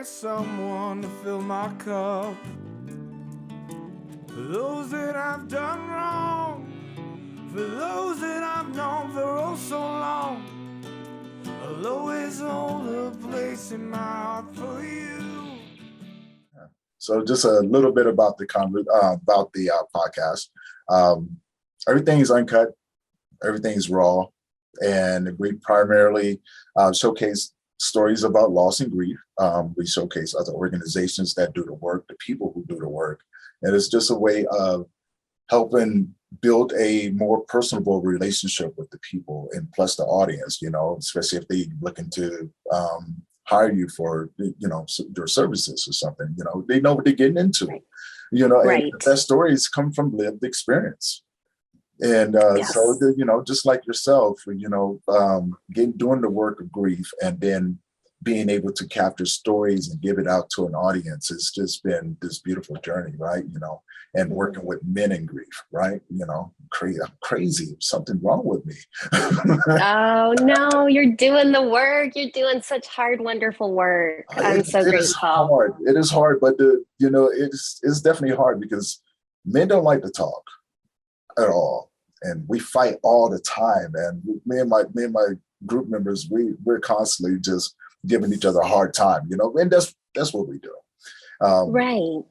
always someone to fill my cup. For those that I've done wrong, for those that I've known for oh so long, I'll always hold a place in my heart for you. So just a little bit about the podcast. Everything is uncut, everything is raw, and we primarily showcase stories about loss and grief. We showcase other organizations that do the work, the people who do the work, and it's just a way of helping build a more personable relationship with the people and plus the audience, especially if they looking to hire you for, their services or something, they know what they're getting into, Right. And the best stories come from lived experience. And Yes. so, just like yourself, doing the work of grief and then being able to capture stories and give it out to an audience, it's just been this beautiful journey, right? And working with men in grief, right? I'm crazy, something wrong with me. Oh no, you're doing the work. You're doing such hard, wonderful work. I'm so grateful. It is hard, but it's definitely hard because men don't like to talk at all, and we fight all the time. And me and my group members, we're constantly just giving each other a hard time, and that's what we do. Right.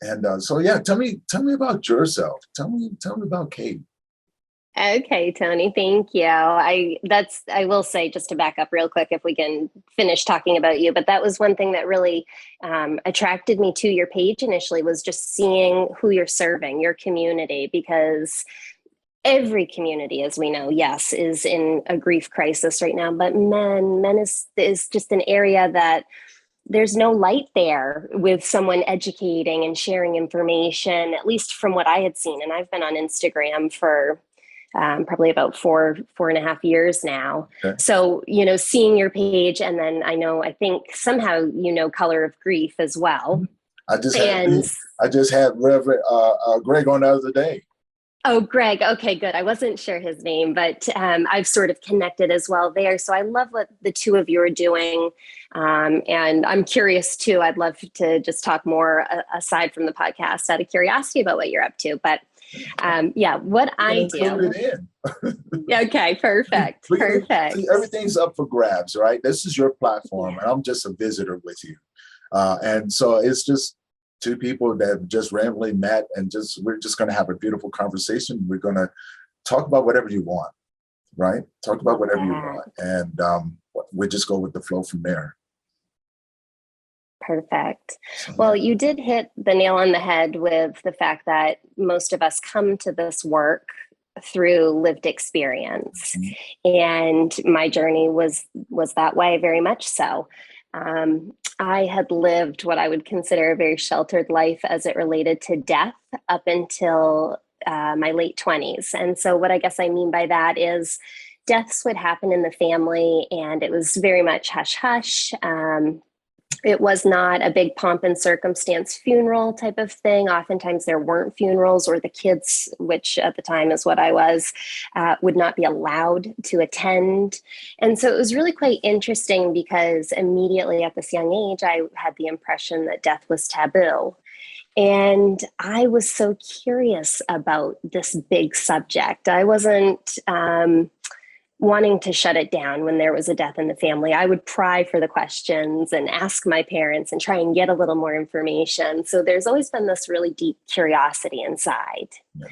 And so, yeah, tell me about yourself. Tell me about Cait. Okay, Tony, thank you. I will say, just to back up real quick, if we can finish talking about you, but that was one thing that really attracted me to your page initially, was just seeing who you're serving, your community, because every community, as we know, yes, is in a grief crisis right now, but men is just an area that there's no light there with someone educating and sharing information, at least from what I had seen. And I've been on Instagram for probably about 4.5 years now. Okay. So, seeing your page, and then I think somehow, Color of Grief as well. I just had Reverend Greg on the other day. Oh, Greg. Okay, good. I wasn't sure his name, but I've sort of connected as well there. So I love what the two of you are doing. And I'm curious too. I'd love to just talk more aside from the podcast out of curiosity about what you're up to. But what I do. Okay, perfect. Perfect. Everything's up for grabs, right? This is your platform, and I'm just a visitor with you. And so it's just two people that just randomly met, and we're just going to have a beautiful conversation. We're going to talk about whatever you want, right? Talk about whatever you want, and we just go with the flow from there. Perfect. Well, you did hit the nail on the head with the fact that most of us come to this work through lived experience. Mm-hmm. And my journey was that way, very much so. I had lived what I would consider a very sheltered life as it related to death up until my late 20s. And so what I guess I mean by that is deaths would happen in the family, and it was very much hush hush. It was not a big pomp and circumstance funeral type of thing. Oftentimes there weren't funerals, or the kids, which at the time is what I was, would not be allowed to attend. And so it was really quite interesting, because immediately at this young age, I had the impression that death was taboo. And I was so curious about this big subject. I wasn't wanting to shut it down when there was a death in the family. I would pry for the questions and ask my parents and try and get a little more information. So there's always been this really deep curiosity inside. Yeah.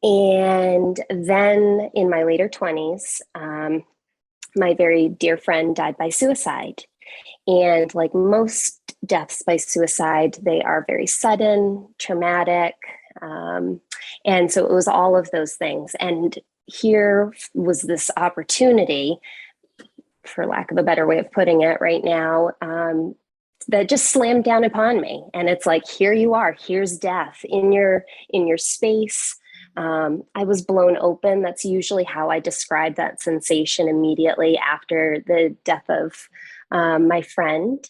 And then in my later 20s, my very dear friend died by suicide. And like most deaths by suicide, they are very sudden, traumatic. And so it was all of those things. And here was this opportunity, for lack of a better way of putting it right now, that just slammed down upon me. And it's like, here you are, here's death in your space. I was blown open. That's usually how I describe that sensation immediately after the death of my friend.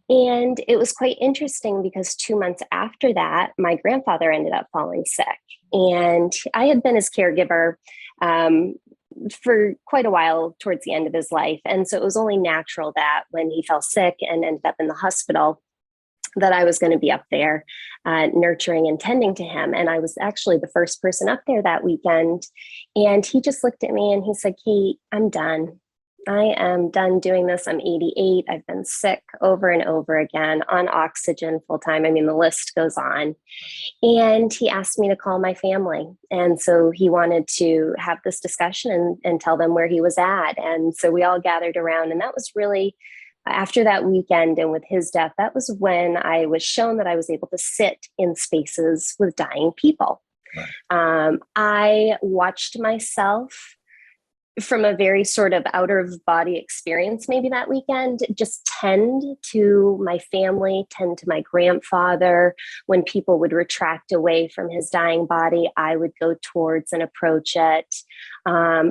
And it was quite interesting, because 2 months after that, my grandfather ended up falling sick. And I had been his caregiver for quite a while towards the end of his life. And so it was only natural that when he fell sick and ended up in the hospital, that I was going to be up there nurturing and tending to him. And I was actually the first person up there that weekend. And he just looked at me and he said, Cait, I'm done. I am done doing this. I'm 88. I've been sick over and over again on oxygen full time. I mean, the list goes on. And he asked me to call my family. And so he wanted to have this discussion and tell them where he was at. And so we all gathered around. And that was really, after that weekend and with his death, that was when I was shown that I was able to sit in spaces with dying people. Right. I watched myself from a very sort of out of body experience, maybe that weekend, just tend to my family, tend to my grandfather. When people would retract away from his dying body, I would go towards and approach it,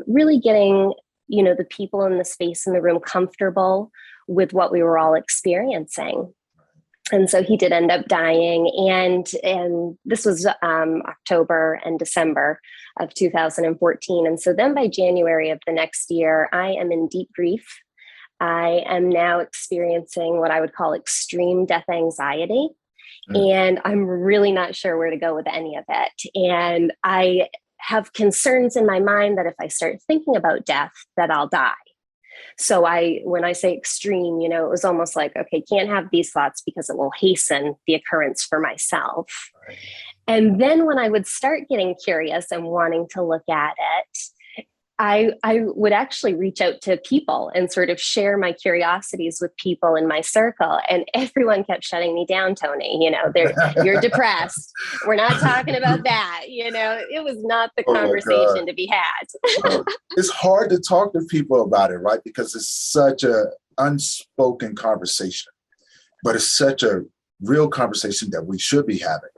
really getting, the people in the space in the room comfortable with what we were all experiencing. And so he did end up dying. And this was October and December of 2014. And so then by January of the next year, I am in deep grief. I am now experiencing what I would call extreme death anxiety. And I'm really not sure where to go with any of it. And I have concerns in my mind that if I start thinking about death, that I'll die. So when I say extreme, it was almost like, okay, can't have these thoughts because it will hasten the occurrence for myself. Right. And then when I would start getting curious and wanting to look at it, I would actually reach out to people and sort of share my curiosities with people in my circle. And everyone kept shutting me down, Tony. You're depressed. We're not talking about that. It was not the conversation to be had. It's hard to talk to people about it, right? Because it's such a unspoken conversation, but it's such a real conversation that we should be having.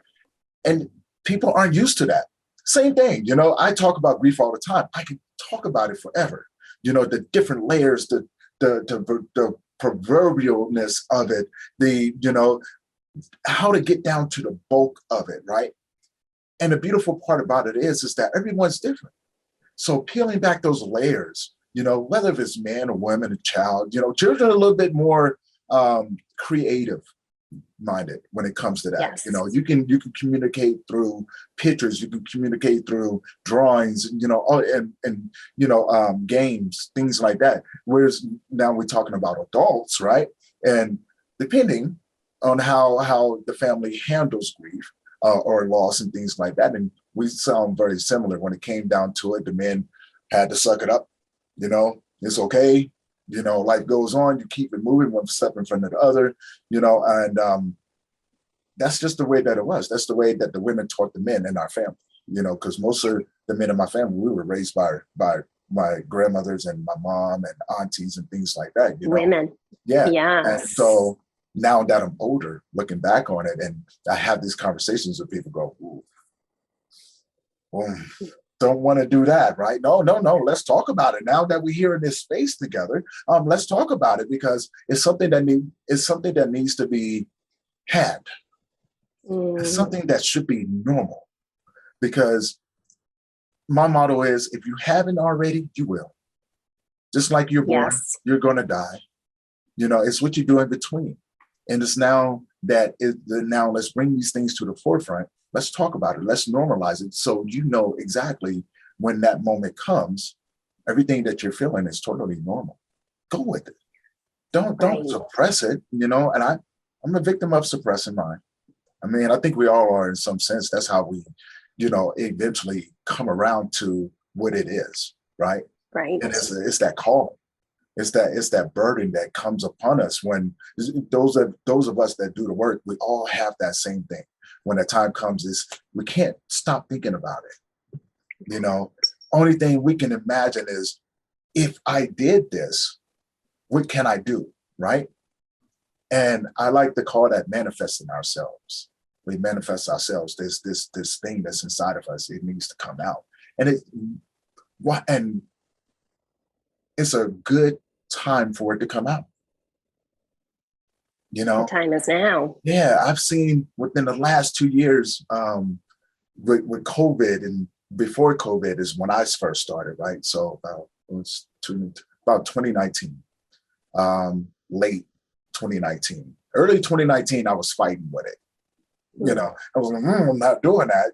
And people aren't used to that. Same thing, I talk about grief all the time. I can talk about it forever. The different layers, the proverbialness of it, how to get down to the bulk of it, right? And the beautiful part about it is that everyone's different. So peeling back those layers, whether if it's man or woman, a child, children are a little bit more creative minded when it comes to that. Yes. You can communicate through pictures, you can communicate through drawings, and games, things like that. Whereas now we're talking about adults, right? And depending on how the family handles grief or loss and things like that, and we sound very similar when it came down to it. The men had to suck it up, it's okay. Life goes on, you keep it moving one step in front of the other, and that's just the way that it was. That's the way that the women taught the men in our family, because most of the men in my family, we were raised by my grandmothers and my mom and aunties and things like that. Women. Yeah. Yes. And so now that I'm older, looking back on it, and I have these conversations with people go, ooh, well, don't want to do that, right? No. Let's talk about it. Now that we're here in this space together, let's talk about it, because it's something that needs to be had. It's something that should be normal, because my motto is, if you haven't already, you will. Just like you're born, yes, you're going to die. It's what you do in between. And it's now let's bring these things to the forefront. Let's talk about it. Let's normalize it, so exactly when that moment comes, everything that you're feeling is totally normal. Go with it. Don't suppress it. And I'm a victim of suppressing mine. I mean, I think we all are in some sense. That's how we, eventually come around to what it is, right? Right. And it's that calling. It's that burden that comes upon us when those of us that do the work, we all have that same thing. When the time comes, is we can't stop thinking about it. Only thing we can imagine is, if I did this, what can I do, right? And I like to call that manifesting ourselves. We manifest ourselves. This thing that's inside of us. It needs to come out, and it's a good time for it to come out. The time is now. Yeah, I've seen within the last 2 years with COVID and before COVID is when I first started, right? So it was about 2019, late 2019, early 2019, I was fighting with it. I was like, I'm not doing that,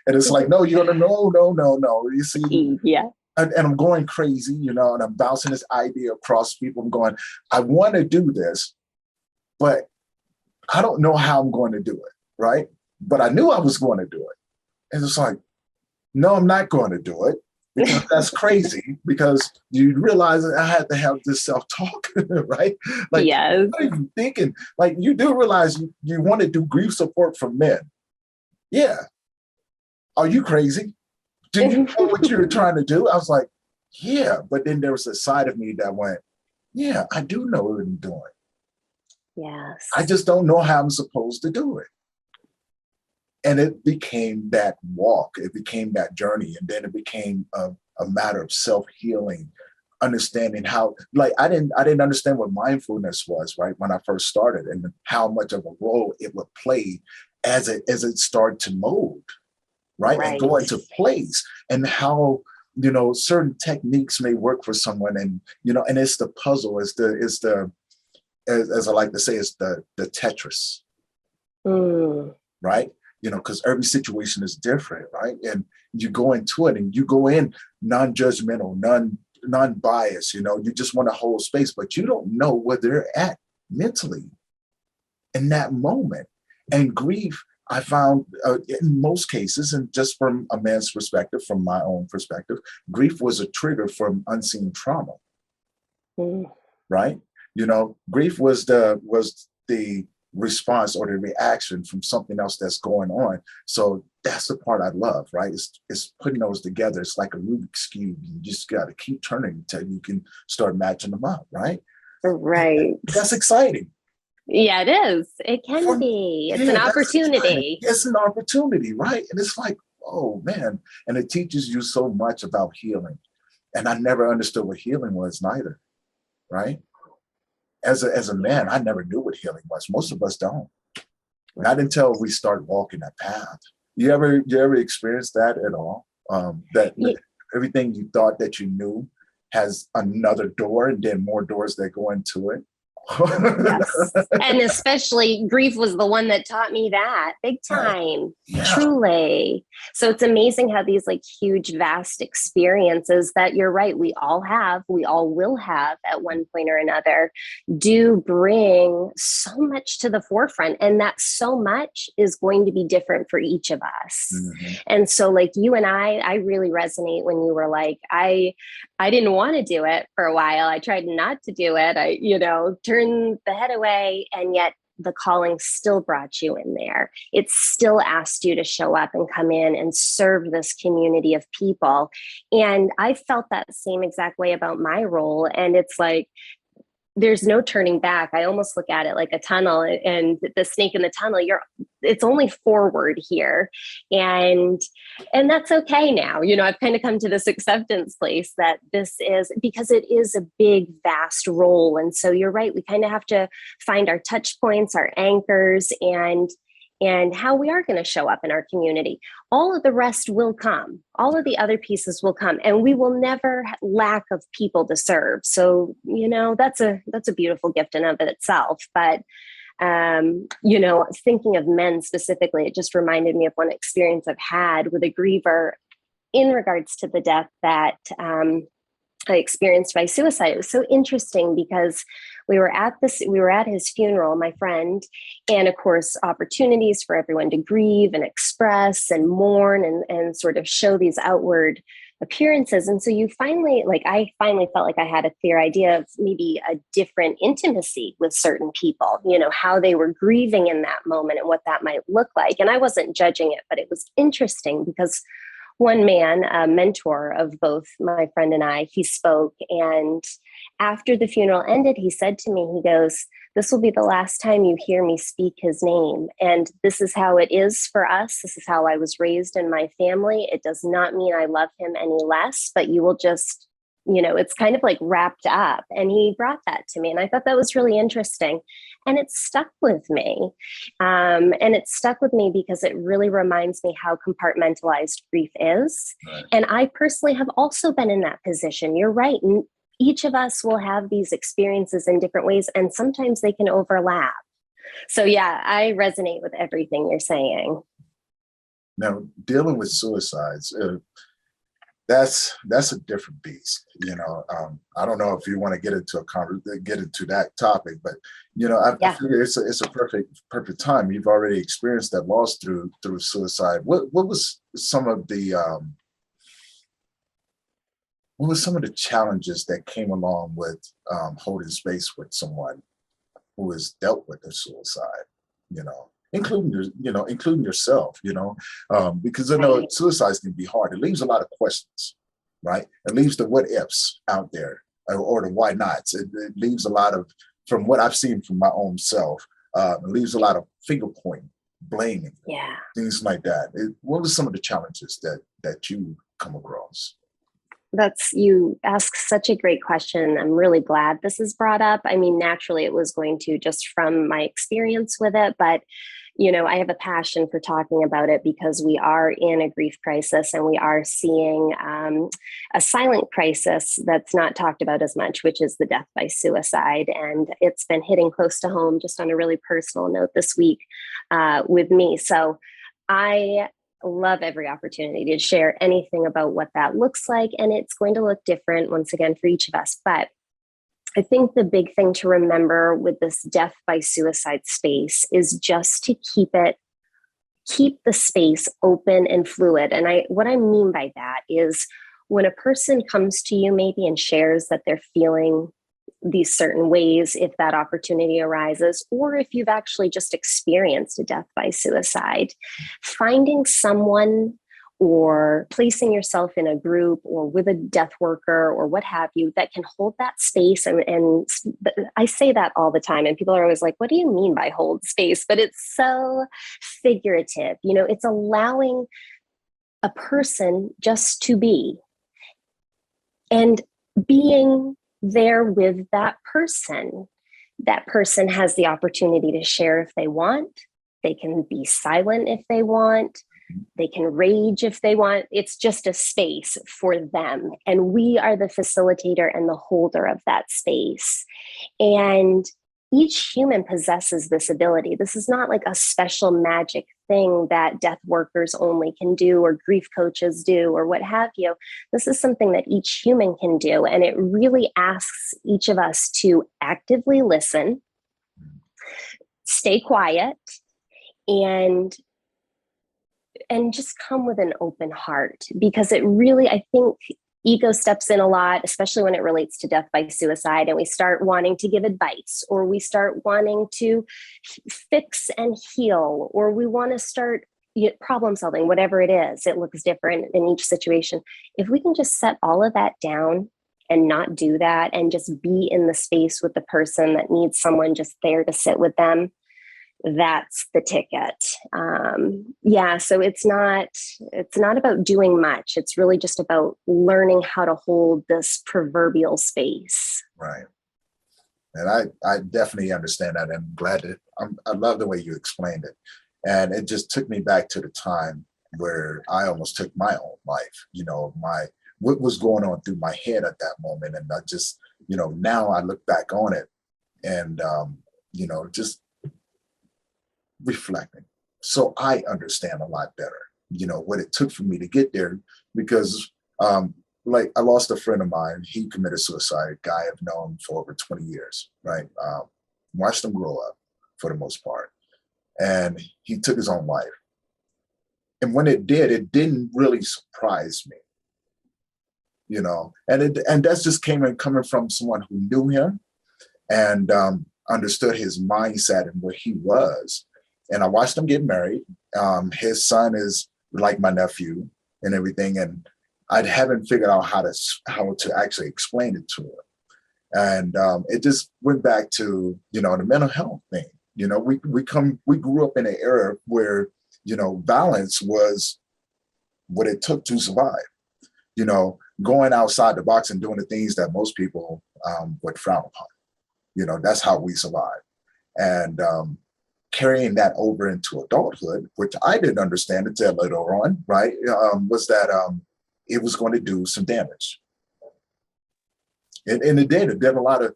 and it's like, no, you're gonna, no. You see, Yeah. and I'm going crazy, and I'm bouncing this idea across people. I'm going, I want to do this, but I don't know how I'm going to do it, right? But I knew I was going to do it. And it's like, no, I'm not going to do it because that's crazy, because you realize that I had to have this self-talk, right? Like, yes. what are you thinking? Like, you do realize you want to do grief support for men. Yeah. Are you crazy? Do you know what you're trying to do? I was like, yeah. But then there was a side of me that went, yeah, I do know what I'm doing. Yes. I just don't know how I'm supposed to do it. And it became that walk. It became that journey. And then it became a matter of self-healing, understanding how, like, I didn't understand what mindfulness was, right, when I first started, and how much of a role it would play as it started to mold, right? And go into place, and how, certain techniques may work for someone. And, and it's the puzzle, as I like to say, it's the Tetris, right? Because every situation is different, right? And you go into it, and you go in non-judgmental, non-biased, you just want to hold space, but you don't know where they're at mentally in that moment. And grief, I found in most cases, and just from a man's perspective, from my own perspective, grief was a trigger from unseen trauma, right? Grief was the response or the reaction from something else that's going on. So that's the part I love, right? It's putting those together. It's like a Rubik's Cube. You just got to keep turning until you can start matching them up, right? Right. That's exciting. Yeah, it is. It can be. It's an opportunity. It's an opportunity, right? And it's like, oh man. And it teaches you so much about healing. And I never understood what healing was neither, right? As a man, I never knew what healing was. Most of us don't. Not until we start walking that path. You ever experience that at all? Everything you thought that you knew has another door, and then more doors that go into it. Yes. And especially grief was the one that taught me that big time. Yeah. Truly. So it's amazing how these like huge, vast experiences that you're right, we all will have at one point or another, do bring so much to the forefront. And that so much is going to be different for each of us. Mm-hmm. And so like you and I really resonate when you were like, I didn't want to do it for a while. I tried not to do it. I, turned the head away, and yet the calling still brought you in there. It still asked you to show up and come in and serve this community of people. And I felt that same exact way about my role. And it's like, there's no turning back. I almost look at it like a tunnel, and the snake in the tunnel, it's only forward here. And that's okay now. I've kind of come to this acceptance place that this is, because it is a big, vast role. And so you're right. We kind of have to find our touch points, our anchors, and how we are going to show up in our community. All of the rest will come. All of the other pieces will come, and we will never lack of people to serve. So, that's a beautiful gift in of itself. But, thinking of men specifically, it just reminded me of one experience I've had with a griever in regards to the death that I experienced by suicide. It was so interesting because we were at his funeral, my friend, and of course, opportunities for everyone to grieve and express and mourn and sort of show these outward appearances. And so I finally felt like I had a clear idea of maybe a different intimacy with certain people, how they were grieving in that moment and what that might look like. And I wasn't judging it, but it was interesting because one man, a mentor of both my friend and I, he spoke. And after the funeral ended, he said to me, he goes, "This will be the last time you hear me speak his name. And this is how it is for us. This is how I was raised in my family. It does not mean I love him any less, but you will just, it's kind of like wrapped up." And he brought that to me. And I thought that was really interesting. And it stuck with me. And it stuck with me because it really reminds me how compartmentalized grief is. Right. And I personally have also been in that position. You're right. Each of us will have these experiences in different ways, and sometimes they can overlap. So yeah, I resonate with everything you're saying. Now, dealing with suicides, that's a different beast. I don't know if you want to get into that topic, but I figure it's a perfect time. You've already experienced that loss through suicide. What was some of the challenges that came along with holding space with someone who has dealt with a suicide? Including yourself, because I know suicides can be hard. It leaves a lot of questions, right? It leaves the what ifs out there, or the why nots. It leaves a lot of, from what I've seen from my own self, it leaves a lot of finger pointing, blaming, things like that. What were some of the challenges that you come across? You ask such a great question. I'm really glad this is brought up. I mean, naturally it was going to, just from my experience with it, but I have a passion for talking about it because we are in a grief crisis, and we are seeing a silent crisis that's not talked about as much, which is the death by suicide. And it's been hitting close to home, just on a really personal note this week with me. So I love every opportunity to share anything about what that looks like. And it's going to look different, once again, for each of us. But I think the big thing to remember with this death by suicide space is just to keep the space open and fluid. And what I mean by that is, when a person comes to you maybe and shares that they're feeling these certain ways, if that opportunity arises, or if you've actually just experienced a death by suicide, finding someone or placing yourself in a group or with a death worker or what have you that can hold that space. And I say that all the time, and people are always like, what do you mean by hold space? But it's so figurative. It's allowing a person just to be, and being there with that person. That person has the opportunity to share if they want. They can be silent if they want. They can rage if they want. It's just a space for them. And we are the facilitator and the holder of that space. And each human possesses this ability. This is not like a special magic thing that death workers only can do, or grief coaches do, or what have you. This is something that each human can do. And it really asks each of us to actively listen, stay quiet, and just come with an open heart, because it really, I think, ego steps in a lot, especially when it relates to death by suicide, and we start wanting to give advice, or we start wanting to fix and heal, or we want to start problem solving, whatever it is. It looks different in each situation. If we can just set all of that down and not do that, and just be in the space with the person that needs someone just there to sit with them, that's the ticket. So it's not about doing much. It's really just about learning how to hold this proverbial space. Right. And I definitely understand that. I'm glad that I love the way you explained it. And it just took me back to the time where I almost took my own life, what was going on through my head at that moment. And I just, now I look back on it and, just reflecting. So I understand a lot better, what it took for me to get there, because like I lost a friend of mine. He committed suicide, a guy I've known for over 20 years, right? Watched him grow up for the most part. And he took his own life. And when it did, it didn't really surprise me, and that's just coming from someone who knew him and understood his mindset and what he was. And I watched him get married. His son is like my nephew and everything. And I haven't figured out how to actually explain it to him. And it just went back to, the mental health thing. We grew up in an era where, violence was what it took to survive, going outside the box and doing the things that most people would frown upon. That's how we survived. And carrying that over into adulthood, which I didn't understand until later on, right, was that it was going to do some damage. And it did. It did a lot of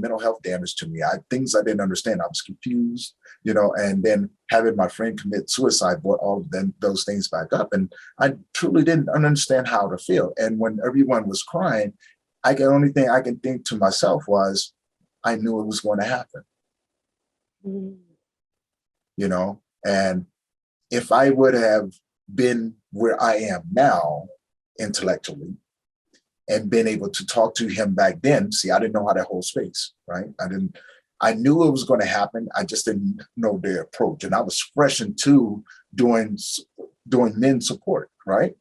mental health damage to me. Things I didn't understand. I was confused, and then having my friend commit suicide brought all of those things back up. And I truly didn't understand how to feel. And when everyone was crying, the only thing I can think to myself was, I knew it was going to happen. And if I would have been where I am now intellectually and been able to talk to him back then, see, I didn't know how to hold space, right? I knew it was going to happen. I just didn't know the approach. And I was fresh into doing men's support, right?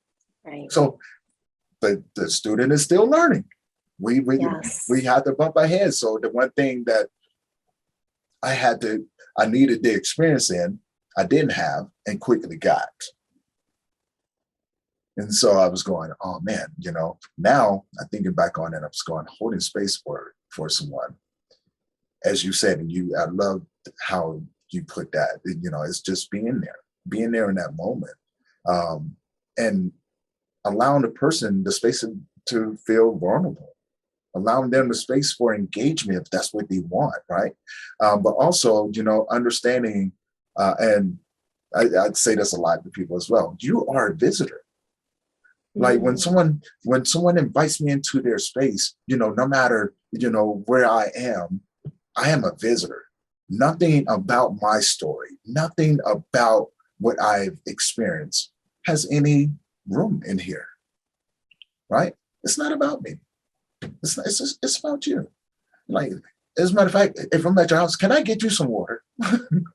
Right. So the student is still learning. We had to bump our heads. So the one thing that I needed the experience in, I didn't have and quickly got. And so I was going, oh man, now I'm thinking back on it, I was going, holding space for someone. As you said, and I love how you put that, it's just being there in that moment. And allowing the person the space to feel vulnerable, allowing them the space for engagement if that's what they want, right? But also, understanding, and I'd say this a lot to people as well, you are a visitor. Like when someone invites me into their space, no matter, where I am a visitor. Nothing about my story, nothing about what I've experienced has any room in here, right? It's not about me. It's about you. Like, as a matter of fact, if I'm at your house, can I get you some water?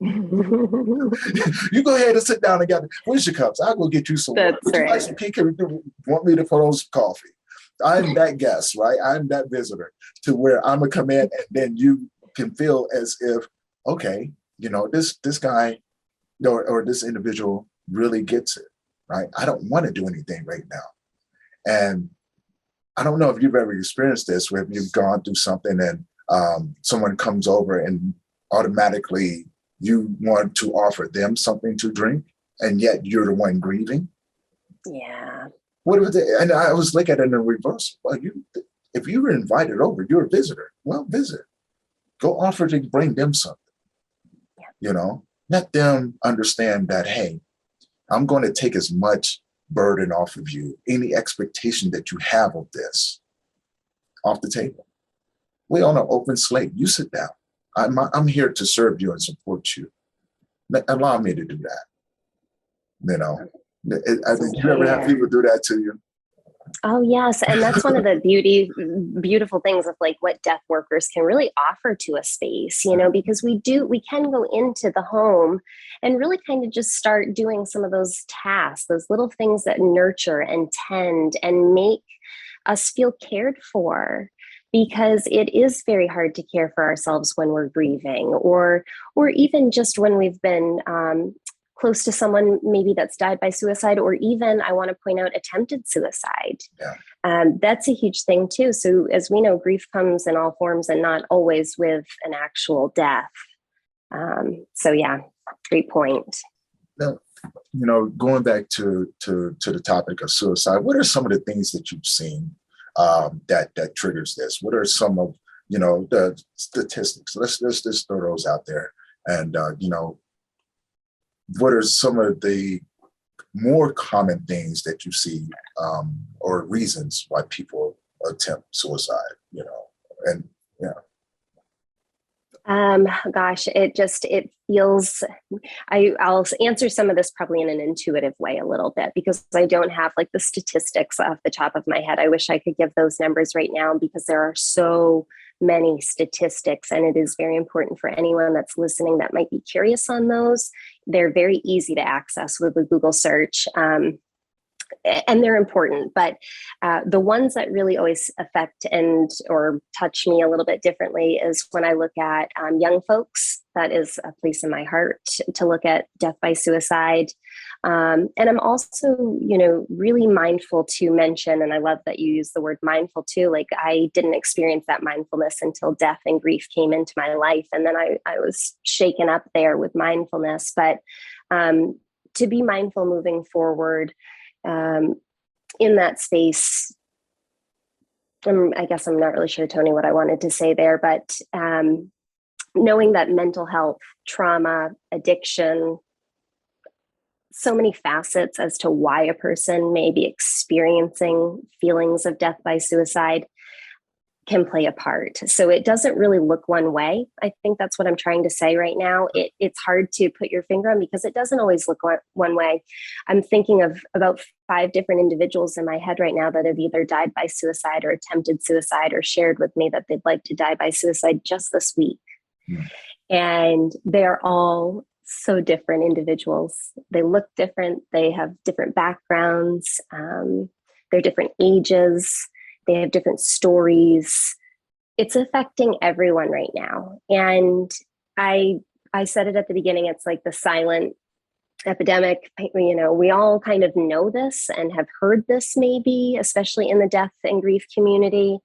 You go ahead and sit down and where's your cups? I'll go get you some water. Would you like some cake? Want me to put on some coffee? I'm that guest, right? I'm that visitor to where I'm gonna come in, and then you can feel as if, okay, this guy or this individual really gets it, right? I don't want to do anything right now. And I don't know if you've ever experienced this, where you've gone through something and someone comes over and automatically you want to offer them something to drink, and yet you're the one grieving. Yeah. And I was looking at it in reverse. Well, if you were invited over, you're a visitor. Well, visit. Go offer to bring them something. Yeah. Let them understand that, hey, I'm going to take as much burden off of you, any expectation that you have of this, off the table. We're on an open slate. You sit down. I'm here to serve you and support you. Allow me to do that. I think you ever have people do that to you? Oh, yes. And that's one of the beautiful things of like what death workers can really offer to a space, because we can go into the home and really kind of just start doing some of those tasks, those little things that nurture and tend and make us feel cared for. Because it is very hard to care for ourselves when we're grieving, or even just when we've been close to someone maybe that's died by suicide, or even, I want to point out, attempted suicide. Yeah. That's a huge thing too. So as we know, grief comes in all forms and not always with an actual death. So yeah, great point. Now, going back to the topic of suicide, what are some of the things that you've seen that triggers this? What are some of the statistics? Let's just throw those out there. And what are some of the more common things that you see, or reasons why people attempt suicide? And yeah. Gosh, it feels, I'll answer some of this probably in an intuitive way a little bit, because I don't have like the statistics off the top of my head. I wish I could give those numbers right now, because there are so many statistics, and it is very important for anyone that's listening that might be curious on those. They're very easy to access with a Google search. and they're important, but the ones that really always affect and or touch me a little bit differently is when I look at young folks. That is a place in my heart to look at death by suicide. And I'm also, really mindful to mention, and I love that you use the word mindful too. Like, I didn't experience that mindfulness until death and grief came into my life. And then I was shaken up there with mindfulness. But to be mindful moving forward in that space, I guess I'm not really sure, Tony, what I wanted to say there, but knowing that mental health, trauma, addiction, so many facets as to why a person may be experiencing feelings of death by suicide can play a part. So it doesn't really look one way. I think that's what I'm trying to say right now. It's hard to put your finger on because it doesn't always look one way. I'm thinking of about 5 different individuals in my head right now that have either died by suicide or attempted suicide or shared with me that they'd like to die by suicide just this week. And they're all so different individuals. They look different. They have different backgrounds. They're different ages. They have different stories. It's affecting everyone right now. And I said it at the beginning, it's like the silent epidemic. We all kind of know this and have heard this maybe, especially in the death and grief community.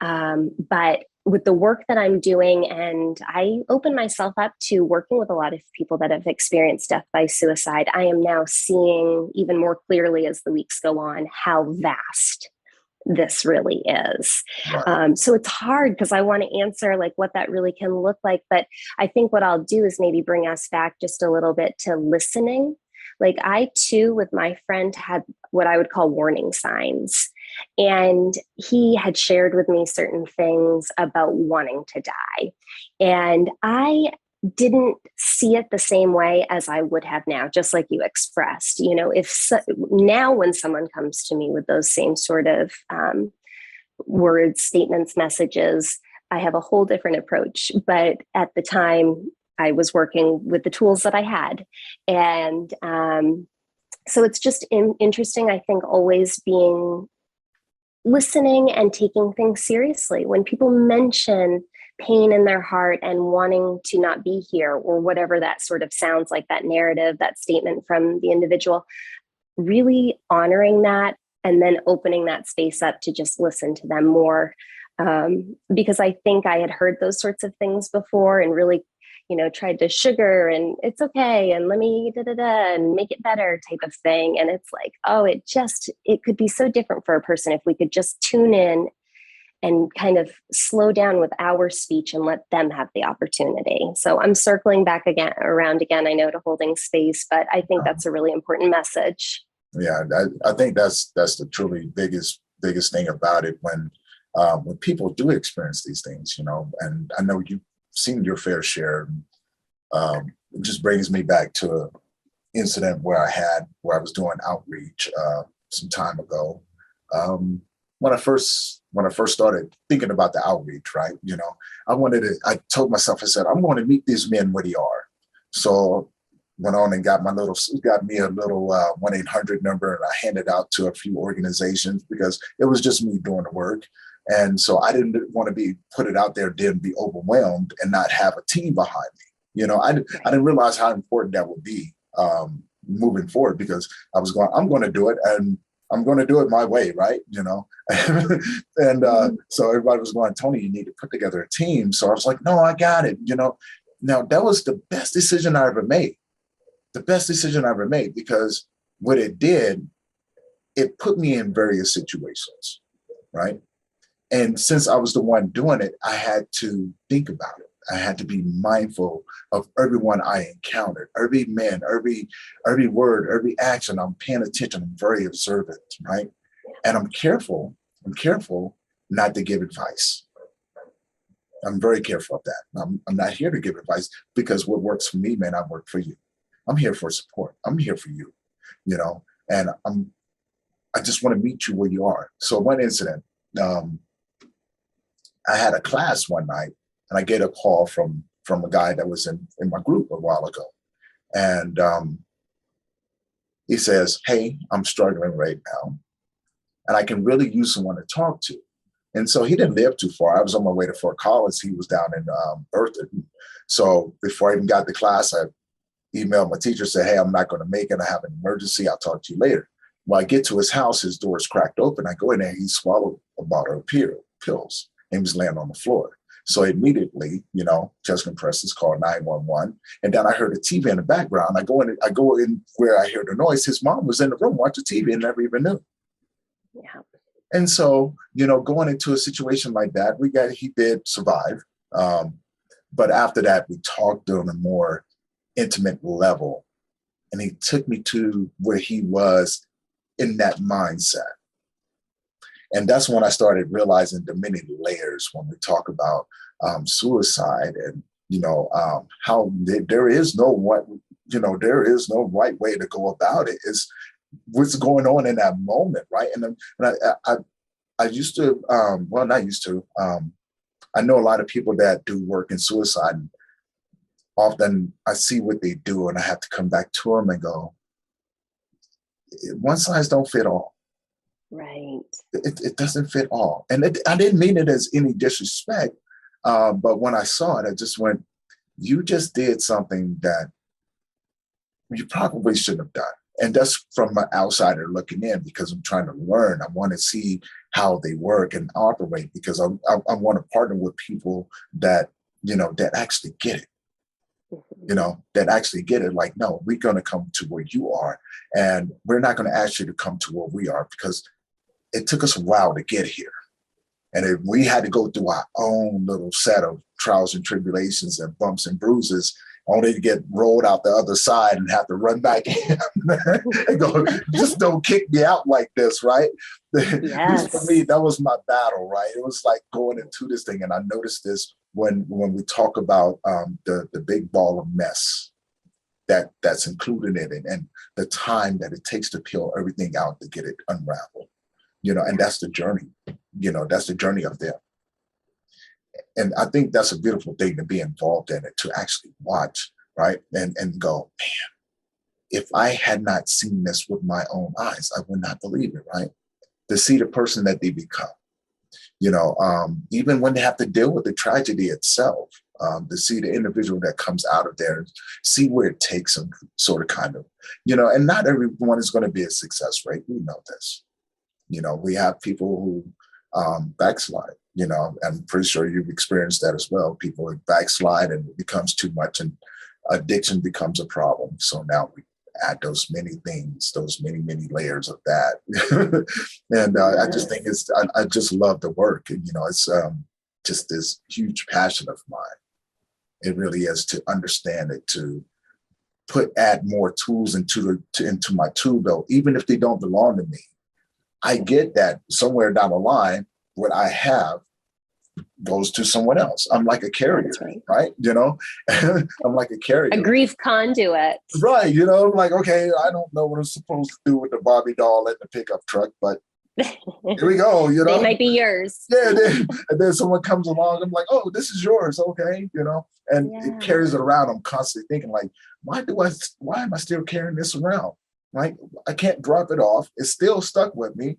But with the work that I'm doing, and I open myself up to working with a lot of people that have experienced death by suicide, I am now seeing even more clearly as the weeks go on how vast this really is. Right. So it's hard because I want to answer like what that really can look like. But I think what I'll do is maybe bring us back just a little bit to listening. Like, I too, with my friend, had what I would call warning signs. And he had shared with me certain things about wanting to die. And I didn't see it the same way as I would have now, just like you expressed. Now when someone comes to me with those same sort of words, statements, messages, I have a whole different approach. But at the time, I was working with the tools that I had. And so it's just interesting, I think, always being listening and taking things seriously. When people mention pain in their heart and wanting to not be here, or whatever that sort of sounds like, that narrative, that statement from the individual, really honoring that and then opening that space up to just listen to them more. Because I think I had heard those sorts of things before and really, tried to sugar and it's okay and let me and make it better type of thing. And it's like, oh, it could be so different for a person if we could just tune in and kind of slow down with our speech and let them have the opportunity. So I'm circling back around again, I know, to holding space, but I think that's a really important message. Yeah, I think that's the truly biggest thing about it when people do experience these things, and I know you've seen your fair share. It just brings me back to an incident where I was doing outreach some time ago. When I first started thinking about the outreach, right? I told myself, I said, I'm going to meet these men where they are. So went on and got me a little 1-800 number, and I handed out to a few organizations because it was just me doing the work. And so I didn't want to put it out there, then be overwhelmed and not have a team behind me. I didn't realize how important that would be moving forward, because I'm going to do it, and I'm going to do it my way, right? And so everybody was going, Tony, you need to put together a team. So I was like, no, I got it. Now that was the best decision I ever made. Because what it did, it put me in various situations, right? And since I was the one doing it, I had to think about it. I had to be mindful of everyone I encountered, every man, every word, every action. I'm paying attention. I'm very observant, right? And I'm careful not to give advice. I'm very careful of that. I'm not here to give advice, because what works for me may not work for you. I'm here for support. I'm here for you, and I just want to meet you where you are. So one incident, I had a class one night, and I get a call from a guy that was in my group a while ago. And He says, hey, I'm struggling right now, and I can really use someone to talk to. And so he didn't live too far. I was on my way to Fort Collins. He was down in Berthoud. So before I even got to class, I emailed my teacher, said, hey, I'm not going to make it. I have an emergency. I'll talk to you later. When I get to his house, his door is cracked open. I go in there, he swallowed a bottle of pills, and he was laying on the floor. So immediately, chest compresses, called 911. And then I heard a TV in the background. I go in where I hear the noise. His mom was in the room watching TV and never even knew. Yeah. And so, going into a situation like that, he did survive. But after that, we talked on a more intimate level. And he took me to where he was in that mindset. And that's when I started realizing the many layers when we talk about suicide and, how there is no right way to go about it. It's what's going on in that moment, right? And I used to, not used to, I know a lot of people that do work in suicide. And often I see what they do and I have to come back to them and go, one size don't fit all. Right. It doesn't fit all. And I didn't mean it as any disrespect, but when I saw it, I just went, you just did something that you probably shouldn't have done. And that's from an outsider looking in, because I'm trying to learn. I want to see how they work and operate, because I want to partner with people that, that actually get it. That actually get it. Like, no, we're going to come to where you are, and we're not going to ask you to come to where we are, because it took us a while to get here. And we had to go through our own little set of trials and tribulations and bumps and bruises, only to get rolled out the other side and have to run back in and go, just don't kick me out like this, right? Yes. For me, that was my battle, right? It was like going into this thing. And I noticed this when we talk about the big ball of mess that's included in it, and the time that it takes to peel everything out to get it unraveled, and that's the journey, that's the journey of them. And I think that's a beautiful thing to be involved in it, to actually watch, right? And go, man, if I had not seen this with my own eyes, I would not believe it, right? To see the person that they become, even when they have to deal with the tragedy itself, to see the individual that comes out of there, see where it takes them, sort of kind of, and not everyone is going to be a success rate. We know this. We have people who backslide. I'm pretty sure you've experienced that as well. People backslide and it becomes too much, and addiction becomes a problem. So now we add those many things, those many, many layers of that. And I just think I just love the work. And, it's just this huge passion of mine. It really is, to understand it, to add more tools into my tool belt, even if they don't belong to me. I get that somewhere down the line, what I have goes to someone else. I'm like a carrier, right? I'm like a carrier. A grief conduit. Right. I'm like, okay, I don't know what I'm supposed to do with the Barbie doll in the pickup truck, but here we go, They might be yours. Yeah, and then someone comes along, I'm like, oh, this is yours, okay, and it carries it around. I'm constantly thinking, like, why am I still carrying this around? Like, I can't drop it off. It's still stuck with me.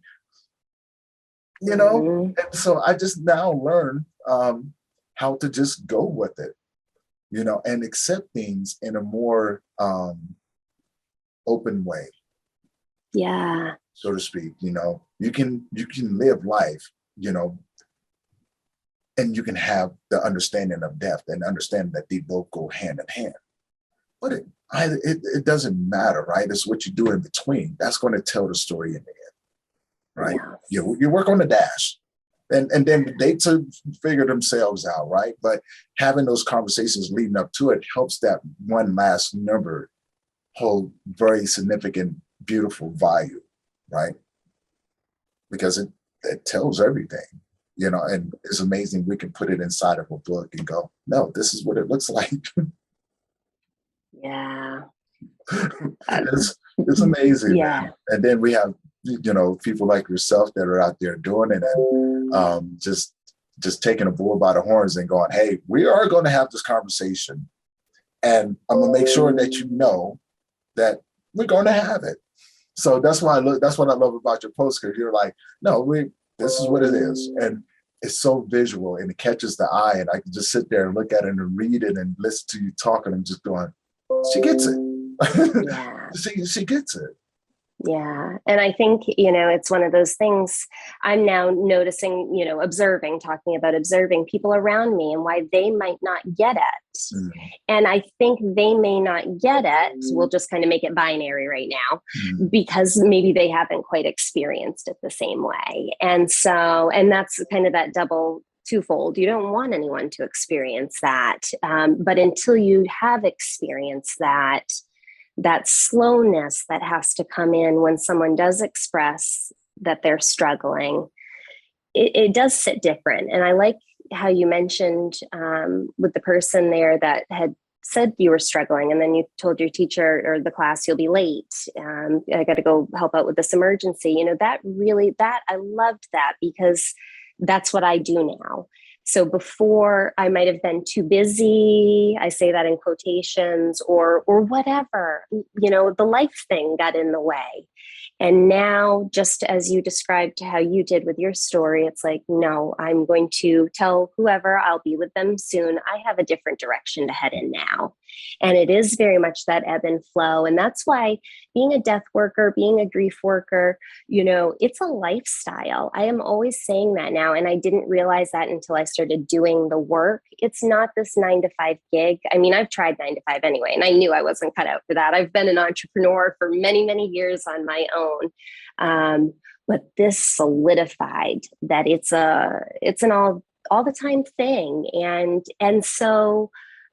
And so I just now learn how to just go with it, and accept things in a more open way. Yeah. So to speak, you can live life, and you can have the understanding of death and understand that they both go hand in hand. But it doesn't matter, right? It's what you do in between. That's going to tell the story in the end. Right? Yeah. You work on the dash, and then they figure themselves out, right? But having those conversations leading up to it helps that one last number hold very significant, beautiful value, right? Because it tells everything, and it's amazing. We can put it inside of a book and go, no, this is what it looks like. Yeah. It's amazing. Yeah. Man. And then we have, people like yourself that are out there doing it, and just taking a bull by the horns and going, hey, we are going to have this conversation, and I'm going to make sure that that we're going to have it. So that's why that's what I love about your post, because you're like, no, this is what it is. And it's so visual and it catches the eye. And I can just sit there and look at it and read it and listen to you talk. And I'm just going, she gets it. Yeah. she gets it. Yeah. And I think, it's one of those things I'm now noticing, talking about observing people around me and why they might not get it. Mm. And I think they may not get it. We'll just kind of make it binary right now because maybe they haven't quite experienced it the same way. And that's kind of that double twofold. You don't want anyone to experience that. But until you have experienced that slowness that has to come in when someone does express that they're struggling, it does sit different. And I like how you mentioned with the person there that had said you were struggling, and then you told your teacher or the class you'll be late. I got to go help out with this emergency. That I loved that, because that's what I do now. So before, I might have been too busy. I say that in quotations, or whatever, the life thing got in the way. And now, just as you described how you did with your story, it's like, no, I'm going to tell whoever I'll be with them soon. I have a different direction to head in now. And it is very much that ebb and flow. And that's why being a death worker, being a grief worker, it's a lifestyle. I am always saying that now. And I didn't realize that until I started doing the work. It's not this 9-to-5 gig. I mean, I've tried 9 to 5 anyway, and I knew I wasn't cut out for that. I've been an entrepreneur for many, many years on my own. But this solidified that it's an all the time thing. And so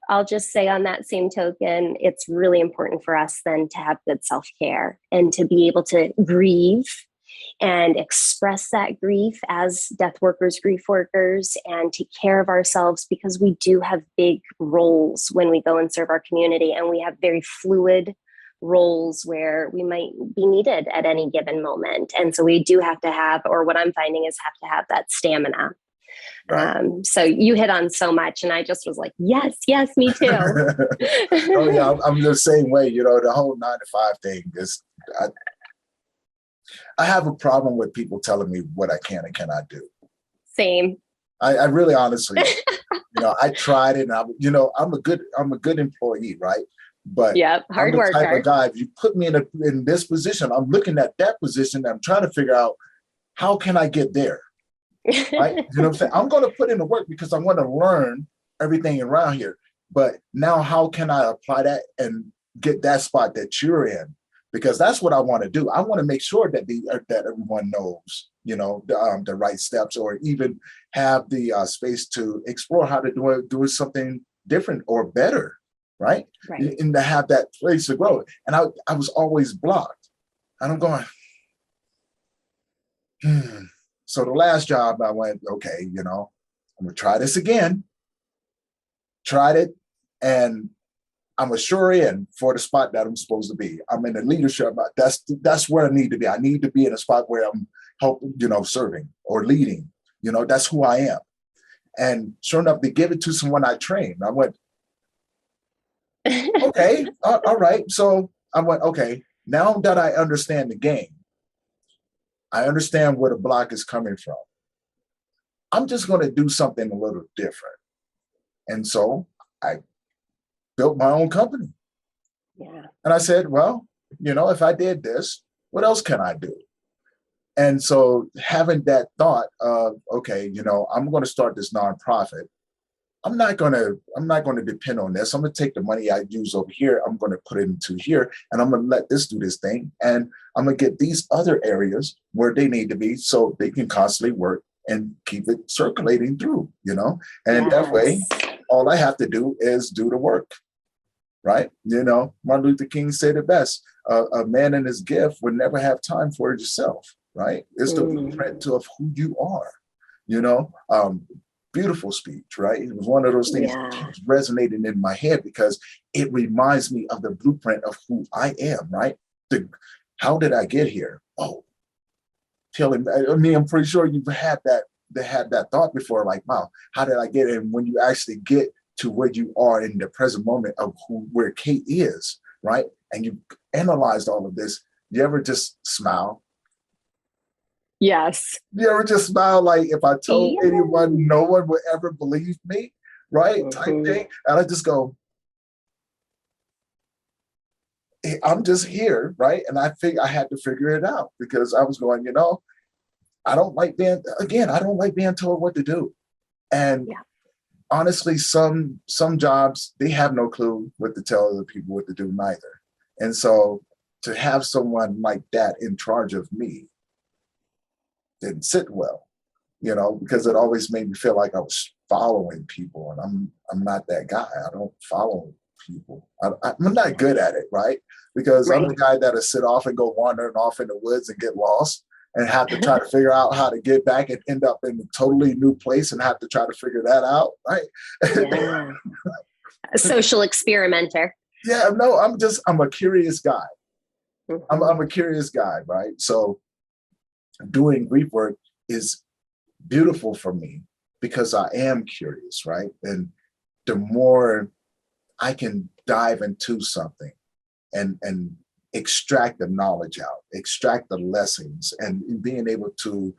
I'll just say, on that same token, it's really important for us then to have good self-care and to be able to grieve and express that grief as death workers, grief workers, and take care of ourselves, because we do have big roles when we go and serve our community, and we have very fluid roles where we might be needed at any given moment. And so we do have to have, or what I'm finding is have to have that stamina. Right. So you hit on so much, and I just was like, yes, me too. Oh yeah, I'm the same way. The whole 9-to-5 thing is, I have a problem with people telling me what I can and cannot do. Same. I really, honestly, I tried it, and I'm a good employee, right? But hard I'm the worker. type of guy, if you put me in this position, I'm looking at that position, and I'm trying to figure out, how can I get there? Right? You know what I'm saying? I'm going to put in the work because I want to learn everything around here. But now, how can I apply that and get that spot that you're in? Because that's what I want to do. I want to make sure that that everyone knows, the right steps, or even have the space to explore how to do something different or better, right? And to have that place to grow. And I was always blocked. And I'm going, So the last job, I went, okay, I'm going to try this again. Tried it, and I'm a sure in for the spot that I'm supposed to be. I'm in the leadership. That's where I need to be. I need to be in a spot where I'm helping, serving or leading. That's who I am. And sure enough, they give it to someone I trained. I went, okay, all right. So I went, okay, now that I understand the game, I understand where the block is coming from, I'm just going to do something a little different. And so I built my own company. Yeah. And I said, well, if I did this, what else can I do? And so having that thought of, okay, I'm going to start this nonprofit. I'm not going to depend on this. I'm going to take the money I use over here. I'm going to put it into here, and I'm going to let this do this thing. And I'm going to get these other areas where they need to be, so they can constantly work and keep it circulating through, and that way, all I have to do is do the work. Right. Martin Luther King said it best. A man and his gift would never have time for it yourself. Right. It's the blueprint of who you are, beautiful speech, right? It was one of those things that keeps resonating in my head, because it reminds me of the blueprint of who I am, right? How did I get here? Oh, I'm pretty sure you've had that thought before, like, wow, how did I get in? When you actually get to where you are in the present moment of where Cait is, right? And you analyzed all of this, You ever just smile? Yes. You ever just smile like, if I told Yeah. anyone, no one would ever believe me, right? Type thing. And I just go, I'm just here, right? And I think I had to figure it out because I was going, I don't like being told what to do. And honestly, some jobs, they have no clue what to tell other people what to do neither. And so to have someone like that in charge of me didn't sit well, because it always made me feel like I was following people, and I'm not that guy. I don't follow people. I'm not good at it, right? Because I'm the guy that'll sit off and go wandering off in the woods and get lost and have to try to figure out how to get back and end up in a totally new place and have to try to figure that out, right? Yeah. A social experimenter. Yeah, no, I'm a curious guy. I'm a curious guy, right? So doing grief work is beautiful for me because I am curious, right? And the more I can dive into something and extract the knowledge out, extract the lessons, and being able to,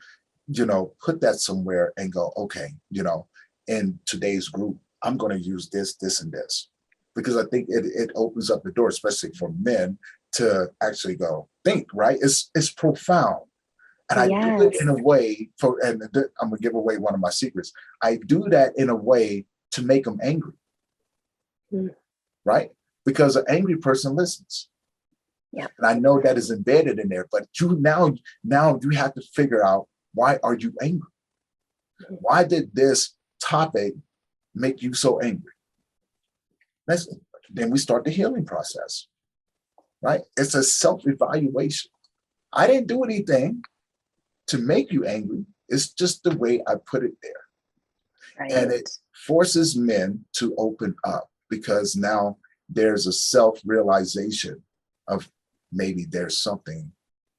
put that somewhere and go, okay, in today's group, I'm going to use this, this, and this, because I think it opens up the door, especially for men, to actually go think, right? It's profound. And I do it in a way and I'm gonna give away one of my secrets. I do that in a way to make them angry, right? Because an angry person listens. Yeah. And I know that is embedded in there, but now you have to figure out, why are you angry? Why did this topic make you so angry? Then we start the healing process, right? It's a self-evaluation. I didn't do anything to make you angry. It's just the way I put it there. Right. And it forces men to open up, because now there's a self-realization of maybe there's something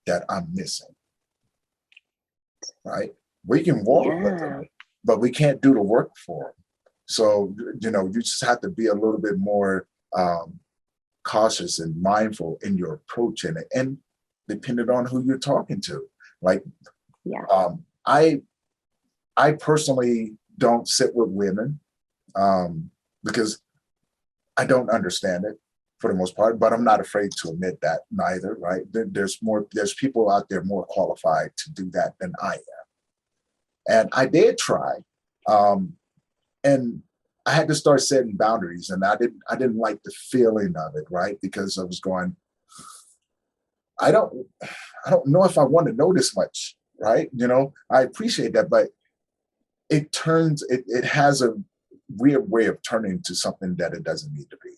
that I'm missing, right? We can walk with them, but we can't do the work for them. So, you just have to be a little bit more cautious and mindful in your approach in it, and depending on who you're talking to. Like, I personally don't sit with women because I don't understand it for the most part, but I'm not afraid to admit that neither, right? There's people out there more qualified to do that than I am. And I did try, and I had to start setting boundaries, and I didn't like the feeling of it, right? Because I was going, I don't know if I want to know this much, right? I appreciate that, but it has a weird way of turning to something that it doesn't need to be.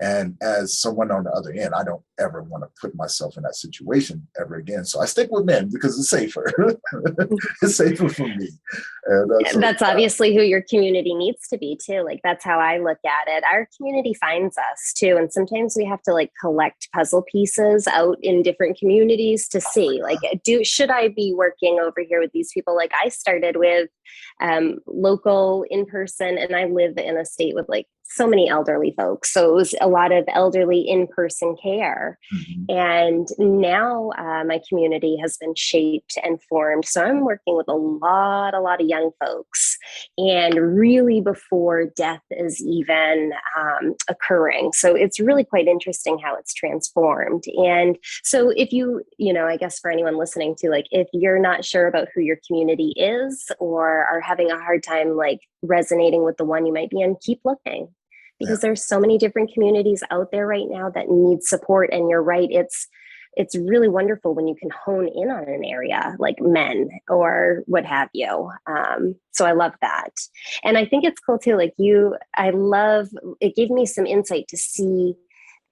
And as someone on the other end, I don't ever want to put myself in that situation ever again. So I stick with men because it's safer. It's safer for me. And that's obviously who your community needs to be too. Like, that's how I look at it. Our community finds us too. And sometimes we have to collect puzzle pieces out in different communities to see, should I be working over here with these people? Like, I started with local in person, and I live in a state with so many elderly folks. So it was a lot of elderly in-person care. And now my community has been shaped and formed. So I'm working with a lot of young folks, and really before death is even occurring. So it's really quite interesting how it's transformed. And so if I guess for anyone listening to, if you're not sure about who your community is, or are having a hard time resonating with the one you might be in, keep looking. Because there's so many different communities out there right now that need support. And you're right, it's really wonderful when you can hone in on an area like men or what have you. So I love that. And I think it's cool too, it gave me some insight to see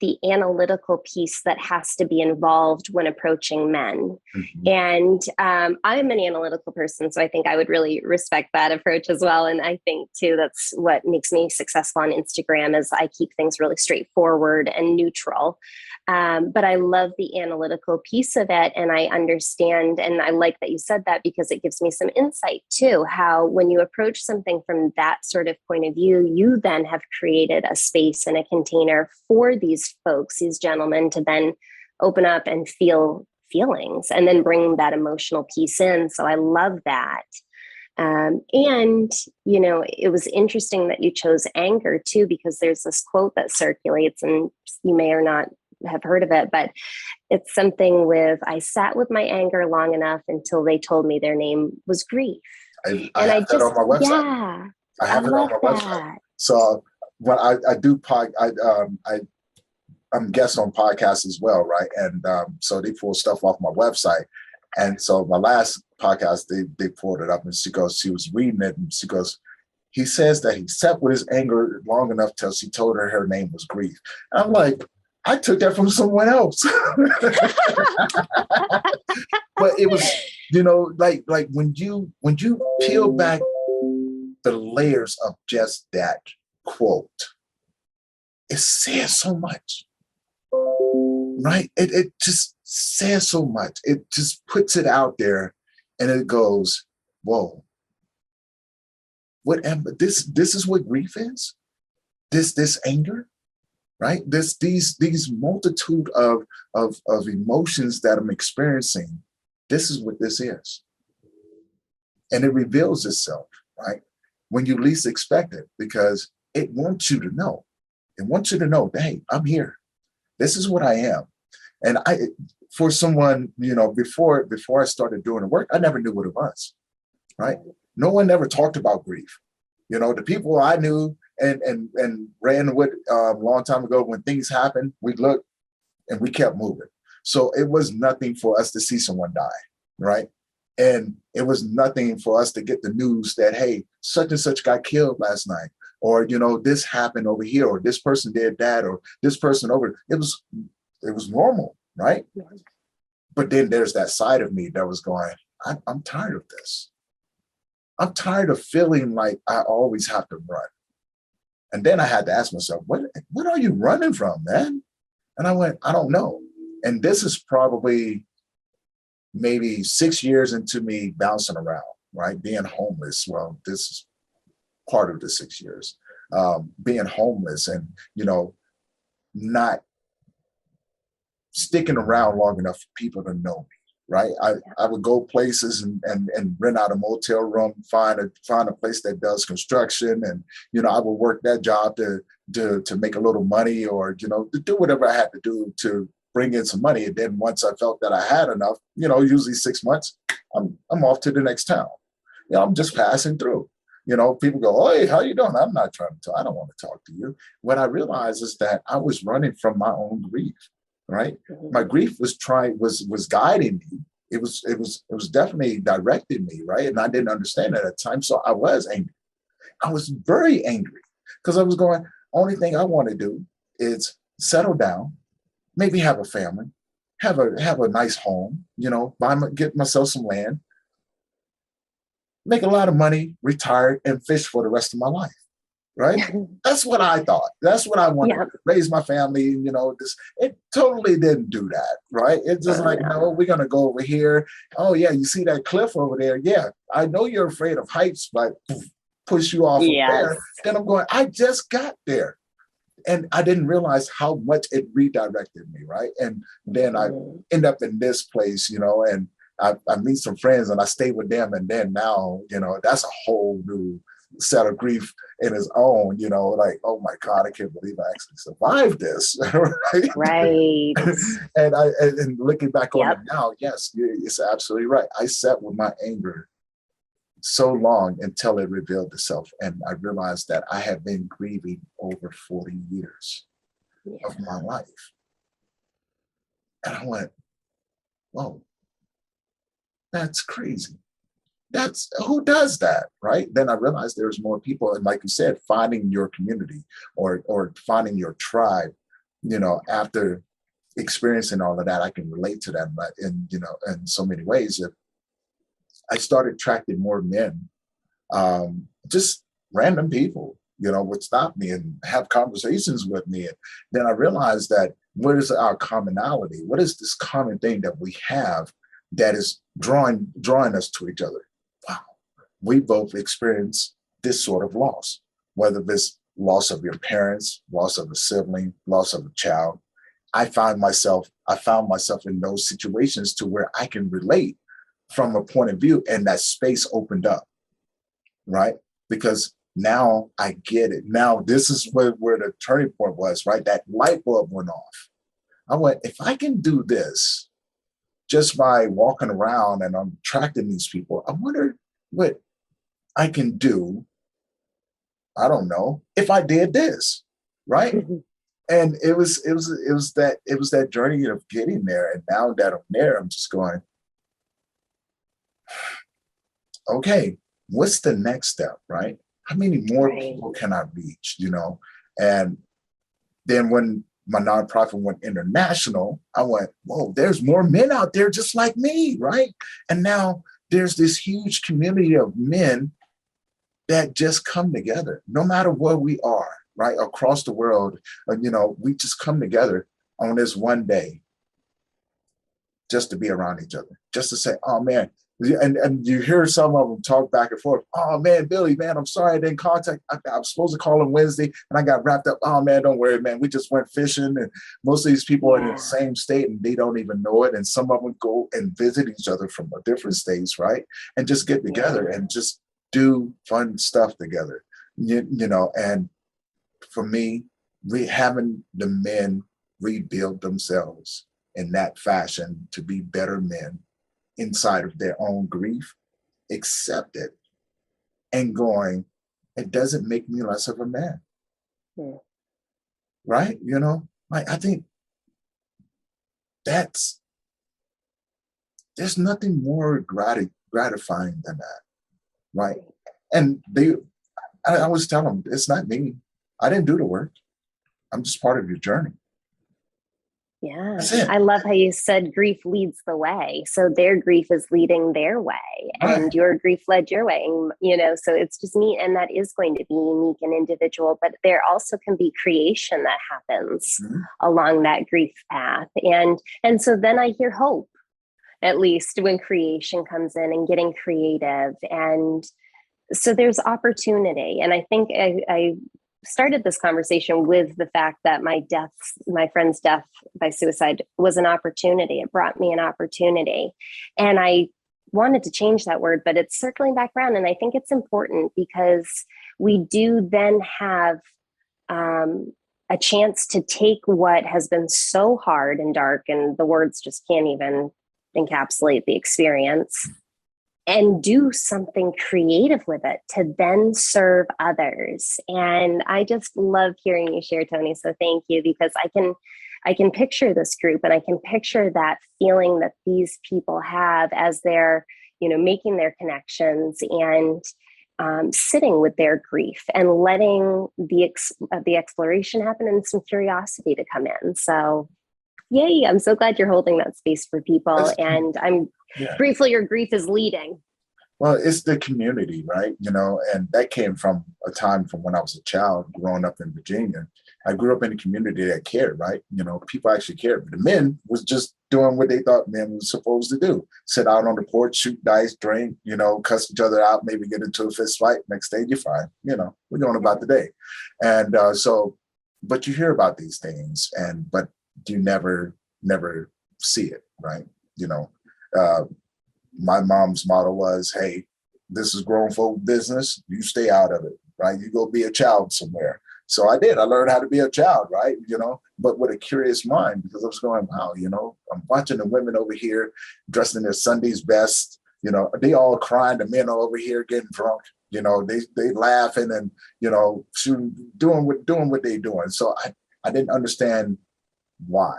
the analytical piece that has to be involved when approaching men. And I'm an analytical person, so I think I would really respect that approach as well. And I think too, that's what makes me successful on Instagram, is I keep things really straightforward and neutral. But I love the analytical piece of it. And I understand, and I like that you said that, because it gives me some insight too, how when you approach something from that sort of point of view, you then have created a space and a container for these folks, these gentlemen, to then open up and feel feelings and then bring that emotional piece in. So I love that. And, you know, it was interesting that you chose anger too, because there's this quote that circulates, and you may or not have heard of it, but it's something with, I sat with my anger long enough until they told me their name was grief. I have that on my website. Yeah, I have it on my website. that. So when I'm guest on podcasts as well, right? And so they pull stuff off my website. And so my last podcast, they pulled it up, and she was reading it, and she goes, he says that he sat with his anger long enough till she told her name was grief. And I'm like, I took that from someone else. But it was, you know, like when you peel back the layers of just that quote, it says so much, right? It just says so much. It just puts it out there, and it goes, whoa, what am this is what grief is? This anger, right? These multitude of emotions that I'm experiencing, this is what this is. And it reveals itself, right? When you least expect it, because it wants you to know. It wants you to know, hey, I'm here. This is what I am. And for someone, you know, before I started doing the work, I never knew what it was, right? No one ever talked about grief. You know, the people I knew and ran with a long time ago, when things happened, we looked and we kept moving. So it was nothing for us to see someone die, right? And it was nothing for us to get the news that, hey, such and such got killed last night, or, you know, this happened over here, or this person did that, or this person over. It was normal, right? But then there's that side of me that was going, I'm tired of this. I'm tired of feeling like I always have to run. And then I had to ask myself, what are you running from, man? And I went, I don't know. And this is probably maybe 6 years into me bouncing around, right? Being homeless. Well, this is part of the 6 years. Being homeless and, you know, not sticking around long enough for people to know me, right? I would go places and rent out a motel room, find a place that does construction, and, you know, I would work that job to make a little money, or, you know, to do whatever I had to do to bring in some money. And then once I felt that I had enough, you know, usually 6 months, I'm off to the next town. You know, I'm just passing through. You know, people go, oh, hey, how you doing? I'm not trying to talk. I don't want to talk to you. What I realized is that I was running from my own grief, right? My grief was guiding me. It was definitely directing me, right? And I didn't understand it at the time. So I was angry. I was very angry because I was going, only thing I want to do is settle down, maybe have a family, have a nice home, you know, get myself some land, make a lot of money, retire, and fish for the rest of my life, right? That's what I thought. That's what I wanted, to raise my family, you know, it totally didn't do that, right? It's just like, no, we're going to go over here. Oh, yeah, you see that cliff over there? Yeah, I know you're afraid of heights, but push you off of there. Then I'm going, I just got there. And I didn't realize how much it redirected me, right? And then I end up in this place, you know, and I meet some friends and I stay with them. And then now, you know, that's a whole new set of grief in its own, you know, like, oh my God, I can't believe I actually survived this. Right. And looking back on it now, yes, it's absolutely right. I sat with my anger so long until it revealed itself. And I realized that I had been grieving over 40 years of my life. And I went, whoa, that's crazy. That's who does that, right? Then I realized there's more people. And like you said, finding your community or finding your tribe, you know, after experiencing all of that, I can relate to that, but in so many ways. If I started attracting more men, just random people, you know, would stop me and have conversations with me. And then I realized that what is our commonality? What is this common thing that we have that is drawing us to each other? Wow, we both experience this sort of loss, whether it's loss of your parents, loss of a sibling, loss of a child. I found myself in those situations to where I can relate from a point of view, and that space opened up, right? Because now I get it. Now this is where the turning point was, right? That light bulb went off. I went, if I can do this just by walking around and I'm attracting these people, I wonder what I can do. I don't know if I did this, right? And it was that journey of getting there. And now that I'm there, I'm just going, okay, what's the next step, right? How many more people can I reach, you know? And then when my nonprofit went international, I went, whoa, there's more men out there just like me, right? And now there's this huge community of men that just come together, no matter where we are, right? Across the world, you know, we just come together on this one day just to be around each other, just to say, oh man, and you hear some of them talk back and forth. Oh man, Billy, man, I'm sorry I didn't contact. I was supposed to call him Wednesday and I got wrapped up. Oh man, don't worry, man. We just went fishing, and most of these people are in the same state and they don't even know it. And some of them go and visit each other from different states, right? And just get together and just do fun stuff together, you know. And for me, having the men rebuild themselves in that fashion to be better men inside of their own grief, accept it, and going, it doesn't make me less of a man. Right? You know, I think there's nothing more gratifying than that, right? And I always tell them, it's not me. I didn't do the work. I'm just part of your journey. Yeah, I love how you said grief leads the way. So their grief is leading their way, and your grief led your way. And, you know, so it's just neat, and that is going to be unique and individual. But there also can be creation that happens along that grief path, and so then I hear hope, at least when creation comes in and getting creative, and so there's opportunity. And I think I started this conversation with the fact that my friend's death by suicide was an opportunity. It brought me an opportunity. And I wanted to change that word, but it's circling back around. And I think it's important because we do then have a chance to take what has been so hard and dark, and the words just can't even encapsulate the experience, and do something creative with it to then serve others. And I just love hearing you share, Tony. So thank you, because I can picture this group, and I can picture that feeling that these people have as they're, you know, making their connections and sitting with their grief and letting the exploration happen and some curiosity to come in. So yay, I'm so glad you're holding that space for people. And I'm grateful your grief is leading. Well, it's the community, right? You know, and that came from a time from when I was a child growing up in Virginia. I grew up in a community that cared, right? You know, people actually cared. But the men was just doing what they thought men was supposed to do. Sit out on the porch, shoot dice, drink, you know, cuss each other out, maybe get into a fist fight. Next day, you're fine. You know, we're going about the day. And but you hear about these things, but you never see it, right? You know, my mom's motto was, hey, this is grown folk business. You stay out of it, right? You go be a child somewhere. So I did. I learned how to be a child, right? You know, but with a curious mind, because I was going, wow, you know, I'm watching the women over here dressed in their Sunday's best. You know, they all crying. The men are over here getting drunk. You know, they laughing and, you know, doing what they're doing. So I didn't understand why.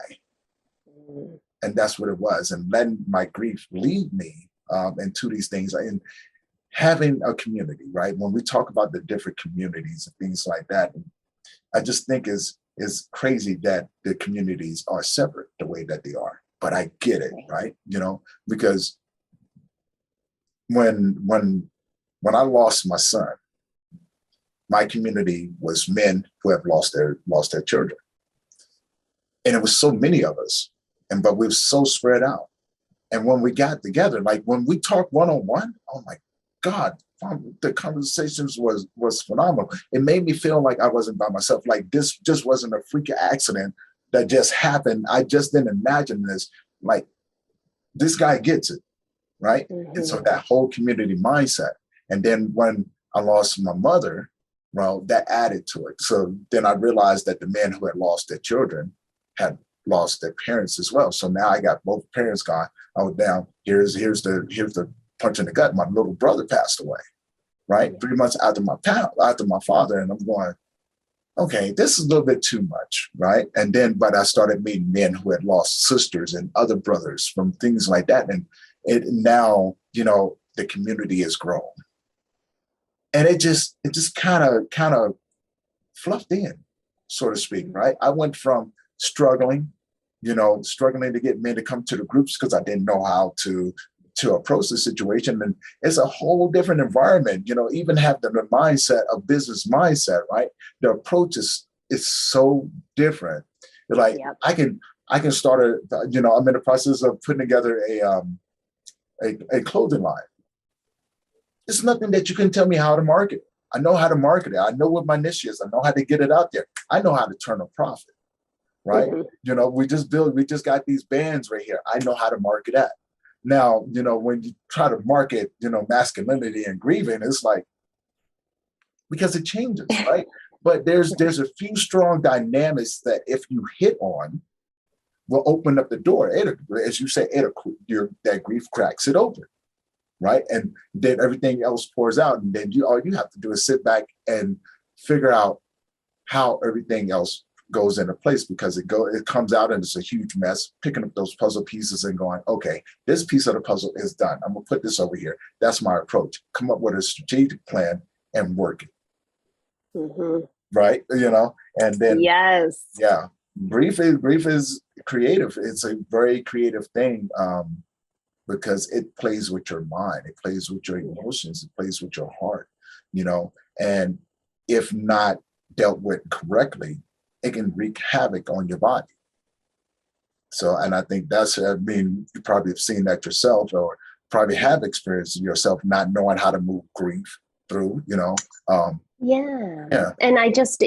And that's what it was. And letting my grief lead me into these things. And having a community, right? When we talk about the different communities and things like that, I just think is crazy that the communities are separate the way that they are. But I get it, right? You know, because when I lost my son, my community was men who have lost their children. And it was so many of us, but we were so spread out. And when we got together, like when we talked one-on-one, oh my God, the conversations was phenomenal. It made me feel like I wasn't by myself. Like this just wasn't a freak accident that just happened. I just didn't imagine this. Like, this guy gets it, right? And so that whole community mindset. And then when I lost my mother, well, that added to it. So then I realized that the men who had lost their children had lost their parents as well. So now I got both parents gone. Oh, down. Here's the punch in the gut. My little brother passed away, right? 3 months after my father, and I'm going, okay, this is a little bit too much, right? And then, but I started meeting men who had lost sisters and other brothers from things like that, and it now, the community has grown, and it just kind of fluffed in, so to speak, right? I went from struggling to get men to come to the groups because I didn't know how to approach the situation. And it's a whole different environment, even have the mindset of business mindset, right? The approach is so different. Like, yep. I can start I'm in the process of putting together a clothing line. It's nothing that you can tell me how to market it. I know how to market it. I know what my niche is. I know how to get it out there. I know how to turn a profit, right? We just got these bands right here. I know how to market that. Now, when you try to market, masculinity and grieving, it's like, because it changes, right? But there's a few strong dynamics that if you hit on, will open up the door. As you say, that grief cracks it open, right? And then everything else pours out, and then all you have to do is sit back and figure out how everything else goes into place, because it comes out and it's a huge mess, picking up those puzzle pieces and going, okay, this piece of the puzzle is done. I'm gonna put this over here. That's my approach. Come up with a strategic plan and work it. Right? And then yes. Yeah. Grief is creative. It's a very creative thing, because it plays with your mind, it plays with your emotions, it plays with your heart, and if not dealt with correctly, it can wreak havoc on your body. So, and I think you probably have seen that yourself, or probably have experienced yourself not knowing how to move grief through, Yeah. And I just,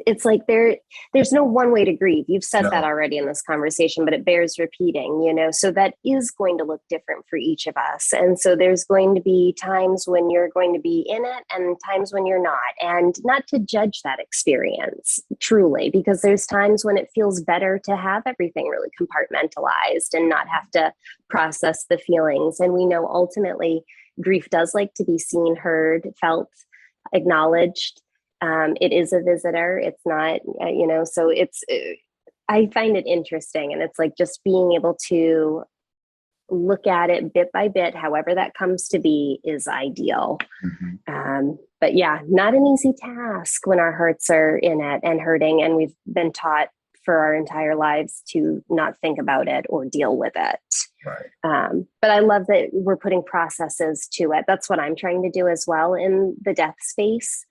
it's like there's no one way to grieve. You've said that already in this conversation, but it bears repeating, so that is going to look different for each of us. And so there's going to be times when you're going to be in it and times when you're not, and not to judge that experience truly, because there's times when it feels better to have everything really compartmentalized and not have to process the feelings. And we know ultimately grief does like to be seen, heard, felt, acknowledged. It is a visitor. It's not, so I find it interesting. And it's like just being able to look at it bit by bit, however that comes to be, is ideal. But yeah, not an easy task when our hearts are in it and hurting. And we've been taught for our entire lives to not think about it or deal with it. Right. But I love that we're putting processes to it. That's what I'm trying to do as well in the death space.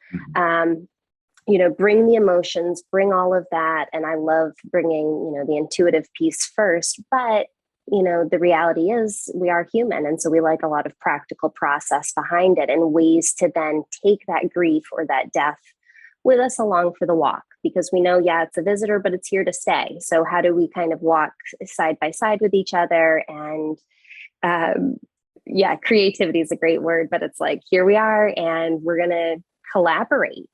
Bring the emotions, bring all of that. And I love bringing, the intuitive piece first, but the reality is we are human. And so we like a lot of practical process behind it and ways to then take that grief or that death with us along for the walk, because we know, it's a visitor, but it's here to stay. So how do we kind of walk side by side with each other? And creativity is a great word, but it's like, here we are, and we're going to collaborate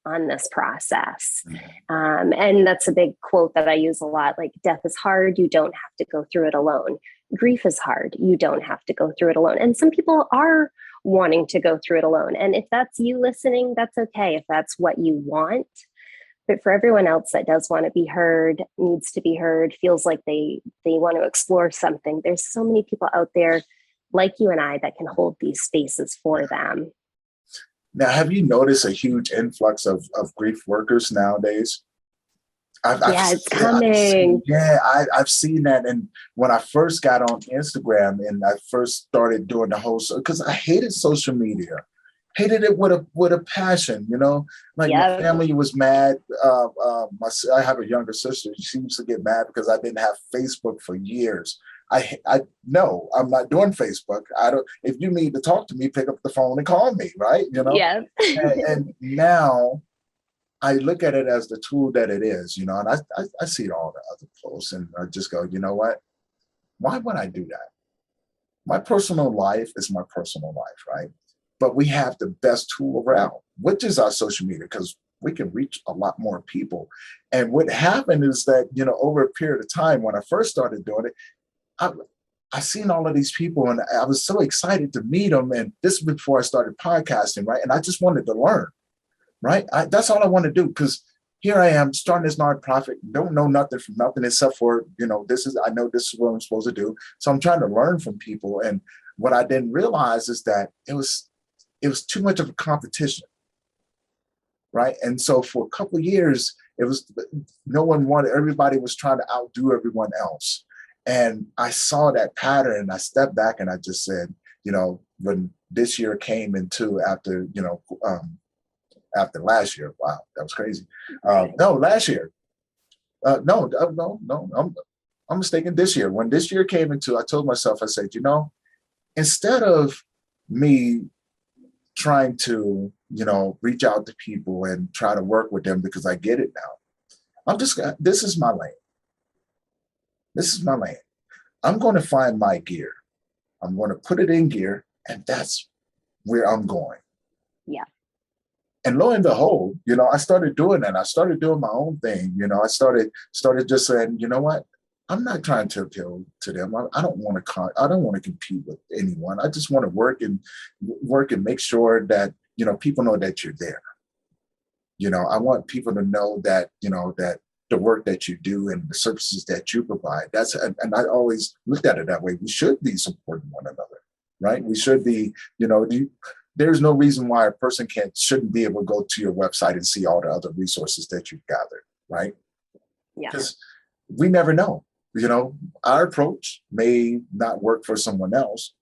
on this process. And that's a big quote that I use a lot, like, death is hard. You don't have to go through it alone. Grief is hard. You don't have to go through it alone. And some people are wanting to go through it alone. And if that's you listening, that's okay. If that's what you want. But for everyone else that does want to be heard, needs to be heard, feels like they want to explore something, there's so many people out there like you and I that can hold these spaces for them. Now, have you noticed a huge influx of grief workers nowadays? It's coming. I've seen that. And when I first got on Instagram and I first started doing the whole, because I hated social media, hated it with a passion, like my family was mad. I have a younger sister. She used to get mad because I didn't have Facebook for years. No, I'm not doing Facebook. If you need to talk to me, pick up the phone and call me, right? Yeah. and now I look at it as the tool that it is, you know, and I see all the other posts and I just go, you know what? Why would I do that? My personal life is my personal life, right? But we have the best tool around, which is our social media, because we can reach a lot more people. And what happened is that, you know, over a period of time, when I first started doing it, I seen all of these people and I was so excited to meet them. And this is before I started podcasting, right? And I just wanted to learn, right? That's all I want to do, because here I am starting this nonprofit, don't know nothing from nothing except for, you know, I know this is what I'm supposed to do. So I'm trying to learn from people. And what I didn't realize is that it was too much of a competition, right? And so for a couple of years, everybody was trying to outdo everyone else. And I saw that pattern and I stepped back and I just said, you know, when this year came into after last year, wow, that was crazy. No, last year. No, I'm mistaken. This year, when this year came into, I told myself, I said, you know, instead of me trying to, you know, reach out to people and try to work with them because I get it now, this is my lane. This is my lane. I'm going to find my gear. I'm going to put it in gear, and that's where I'm going. Yeah. And lo and behold, you know, I started doing that. I started doing my own thing. You know, I started just saying, you know what? I'm not trying to appeal to them. I don't want to compete with anyone. I just want to work and make sure that, you know, people know that you're there. You know, I want people to know that, you know, that the work that you do and the services that you provide, and I always looked at it that way. We should be supporting one another, right? We should be, you know, there's no reason why a person shouldn't be able to go to your website and see all the other resources that you've gathered, right? Yeah. Because we never know. You know, our approach may not work for someone else,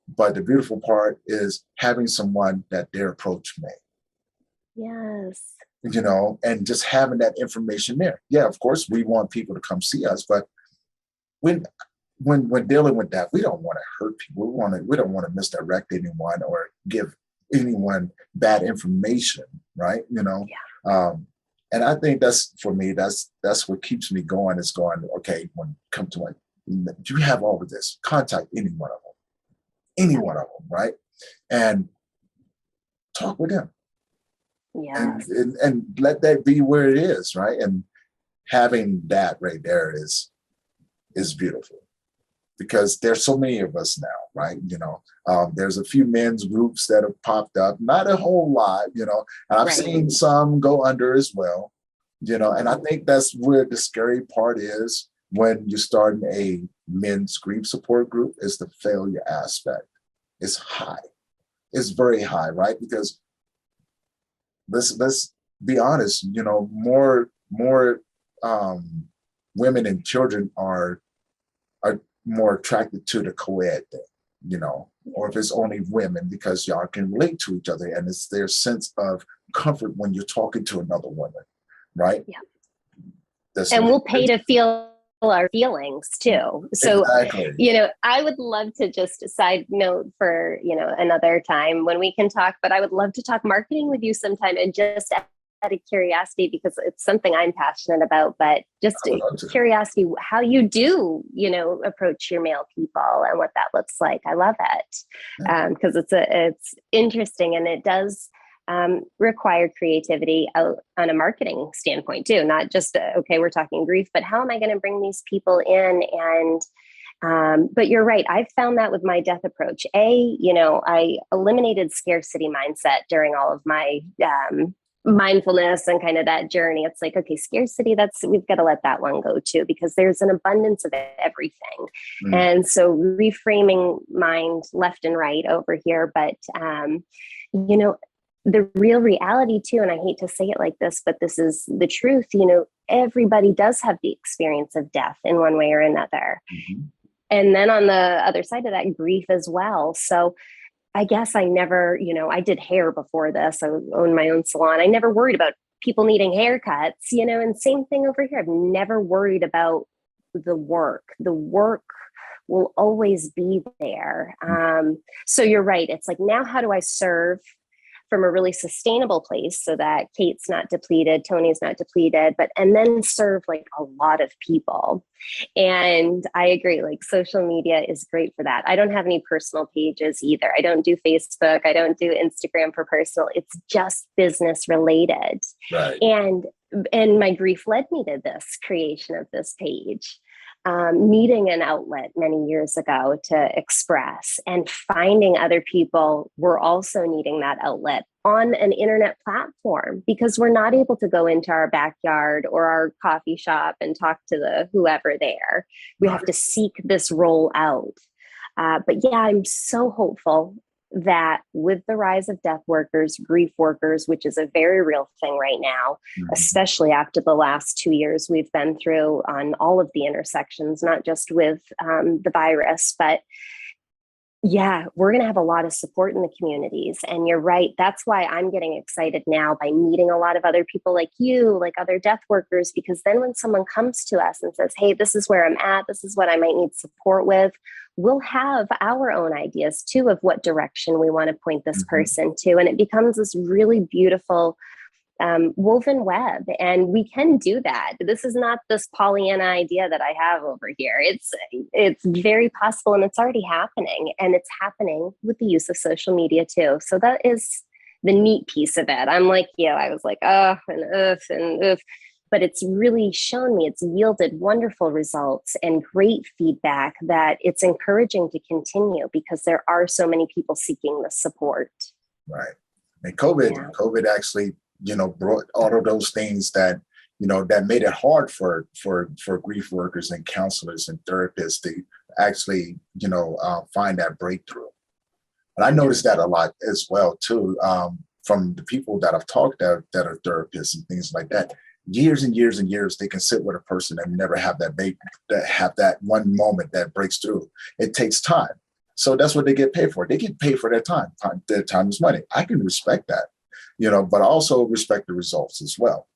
but the beautiful part is having someone that their approach may. Yes. You know, and just having that information there. Yeah, of course, we want people to come see us, but when dealing with that, we don't want to hurt people. We don't want to misdirect anyone or give anyone bad information, right? You know, yeah. And I think that's, for me, that's what keeps me going. Is going, okay, when it comes to like, do you have all of this? Contact any one of them, right? And talk with them. Yeah. And let that be where it is, right? And having that right there is beautiful, because there's so many of us now, right? You know, there's a few men's groups that have popped up, not a whole lot, you know, and I've seen some go under as well, you know, and I think that's where the scary part is when you're starting a men's grief support group, is the failure aspect. It's high. It's very high, right? Because let's be honest, you know, more women and children are more attracted to the co-ed thing, you know, or if it's only women, because y'all can relate to each other and it's their sense of comfort when you're talking to another woman, right? Yeah. And we'll pay to feel our feelings too. So, exactly. You know, I would love to, just a side note for, you know, another time when we can talk, but I would love to talk marketing with you sometime, and just out of curiosity, because it's something I'm passionate about, but just curiosity, how you do, you know, approach your male people and what that looks like. I love it, because it's interesting, and it does require creativity out on a marketing standpoint too, not just, okay, we're talking grief, but how am I going to bring these people in? And but you're right. I've found that with my death approach. You know, I eliminated scarcity mindset during all of my mindfulness and kind of that journey. It's like, okay, scarcity, we've got to let that one go too, because there's an abundance of everything. And so reframing mind left and right over here. But, you know, the real reality too, and I hate to say it like this, but this is the truth, you know, everybody does have the experience of death in one way or another. And then on the other side of that, grief as well. So I guess I never, you know, I did hair before this. I owned my own salon. I never worried about people needing haircuts, you know, and same thing over here. I've never worried about the work. The work will always be there. So you're right. It's like, now how do I serve from a really sustainable place so that Cait's not depleted, Tony's not depleted, and then serve like a lot of people. And I agree, like social media is great for that. I don't have any personal pages either. I don't do Facebook. I don't do Instagram for personal. It's just business related. Right. And my grief led me to this creation of this page. Needing an outlet many years ago to express, and finding other people were also needing that outlet on an internet platform, because we're not able to go into our backyard or our coffee shop and talk to the whoever there. We have to seek this role out. But yeah, I'm so hopeful that with the rise of death workers, grief workers, which is a very real thing right now, especially after the last 2 years we've been through on all of the intersections, not just with the virus, but yeah, we're going to have a lot of support in the communities. And you're right. That's why I'm getting excited now by meeting a lot of other people like you, like other death workers, because then when someone comes to us and says, hey, this is where I'm at, this is what I might need support with, we'll have our own ideas too of what direction we want to point this person to. And it becomes this really beautiful woven web. And we can do that. This is not this Pollyanna idea that I have over here. It's very possible, and it's already happening. And it's happening with the use of social media too. So that is the neat piece of it. I'm like, I was like, oh, and oof. But it's really shown me, it's yielded wonderful results and great feedback that it's encouraging to continue, because there are so many people seeking the support. Right. And COVID actually, brought all of those things that, that made it hard for grief workers and counselors and therapists to actually, find that breakthrough. And I noticed that a lot as well, too, from the people that I've talked to that are therapists and things like that. Years and years and years, they can sit with a person and never have that one moment that breaks through. It takes time. So that's what they get paid for. They get paid for their time. Their time is money. I can respect that, but also respect the results as well.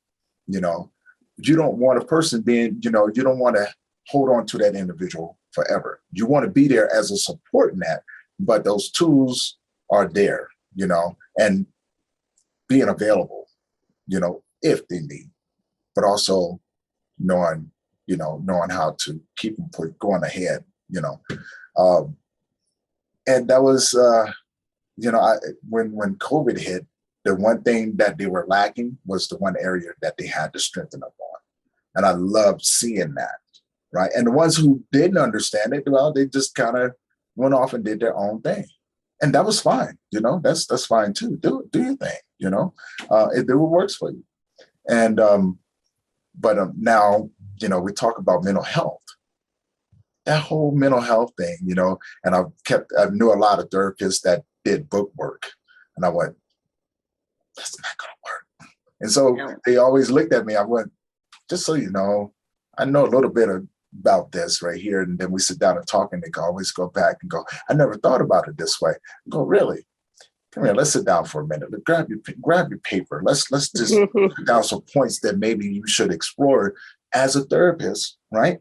You don't want a person being, you don't want to hold on to that individual forever. You want to be there as a support net, but those tools are there, and being available, if they need, but also knowing how to keep them going ahead, and that was, when COVID hit, the one thing that they were lacking was the one area that they had to strengthen up on. And I loved seeing that, right? And the ones who didn't understand it, well, they just kind of went off and did their own thing. And that was fine, that's fine too. Do your thing, it works for you. And, but now, we talk about mental health. That whole mental health thing, and I knew a lot of therapists that did book work. And I went, that's not going to work. And so they always looked at me. I went, just so you know, I know a little bit about this right here. And then we sit down and talk, and they can always go back and go, I never thought about it this way. I go, really? Come here, let's sit down for a minute. Grab your paper. Let's just put down some points that maybe you should explore as a therapist, right?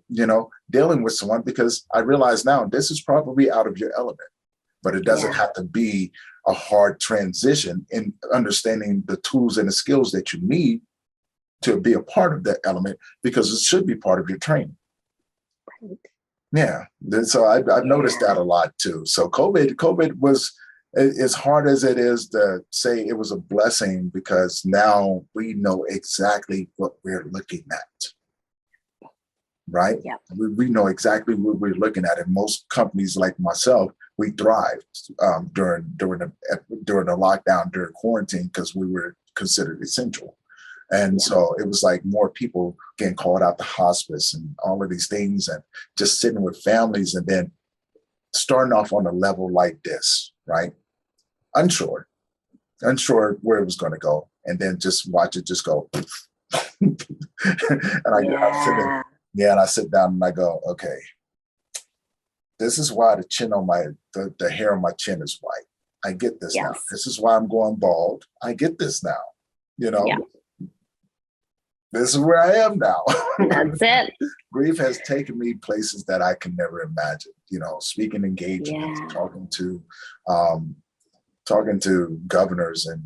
Dealing with someone, because I realize now this is probably out of your element, but it doesn't have to be a hard transition in understanding the tools and the skills that you need to be a part of that element, because it should be part of your training. Right. Yeah. So I've noticed that a lot too. So COVID was, as hard as it is to say, it was a blessing, because now we know exactly what we're looking at, right? Yeah. We know exactly what we're looking at. And most companies like myself, we thrived during the lockdown, during quarantine, because we were considered essential. And so it was like more people getting called out to hospice and all of these things, and just sitting with families, and then starting off on a level like this, right? Unsure where it was going to go, and then just watch it just go. And I sit down and I go, okay, this is why the chin on the hair on my chin is white. I get this now. This is why I'm going bald. I get this now. This is where I am now. That's it. Grief has taken me places that I can never imagine. Speaking engagements, talking to talking to governors and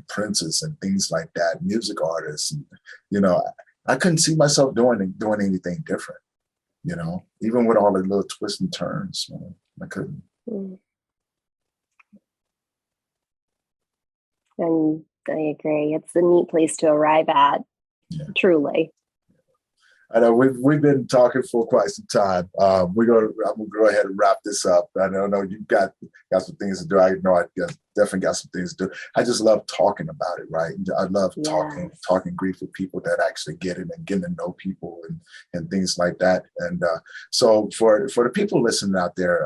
princes and things like that, music artists, and, you know, I couldn't see myself doing anything different, you know, even with all the little twists and turns, man, I couldn't. And I agree. It's a neat place to arrive at, truly. I know we've been talking for quite some time. I'm gonna go ahead and wrap this up. I know you've got some things to do. I know I definitely got some things to do. I just love talking about it, right? I love talking grief with people that actually get it and getting to know people and things like that. And so for the people listening out there,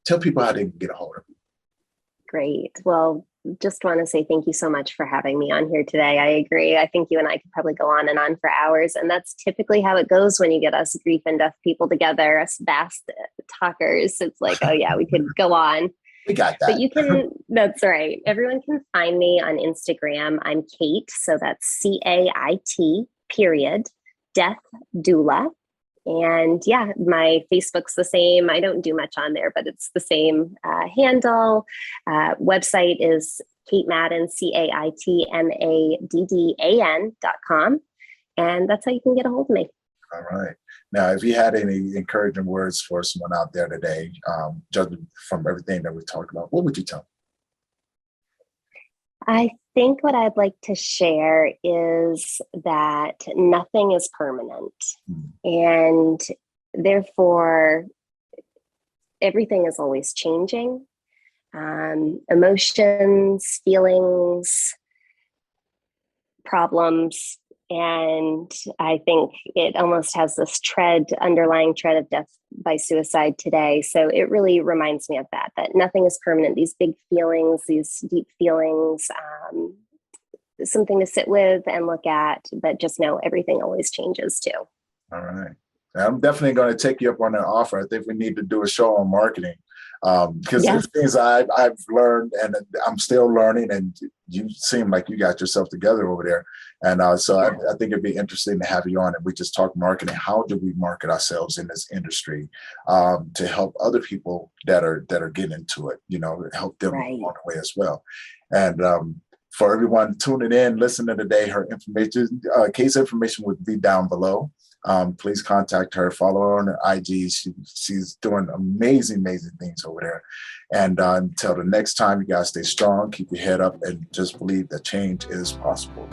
tell people how they can get a hold of you. Great. Well, just want to say thank you so much for having me on here today. I agree. I think you and I could probably go on and on for hours. And that's typically how it goes when you get us grief and death people together, us vast talkers. It's like, oh yeah, we could go on. We got that. But you can, that's right. Everyone can find me on Instagram. I'm Cait. So that's CAIT, death doula. And yeah, my Facebook's the same. I don't do much on there, but it's the same handle. Website is Cait Maddan, CaitMaddan.com. And that's how you can get a hold of me. All right. Now, if you had any encouraging words for someone out there today, judging from everything that we talked about, what would you tell them? I think what I'd like to share is that nothing is permanent, and therefore everything is always changing. Emotions, feelings, problems. And I think it almost has this underlying tread of death by suicide today. So it really reminds me of that nothing is permanent. These big feelings, these deep feelings, something to sit with and look at, but just know everything always changes too. All right. I'm definitely going to take you up on that offer. I think we need to do a show on marketing because there's things I've learned and I'm still learning, and you seem like you got yourself together over there. And so I think it'd be interesting to have you on and we just talk marketing. How do we market ourselves in this industry to help other people that are getting into it, you know, help them along the way as well. And for everyone tuning in, listening today, her information, Cait's information would be down below. Please contact her, follow her on her IG. She's doing amazing things over there. And until the next time, you guys stay strong, keep your head up, and just believe that change is possible.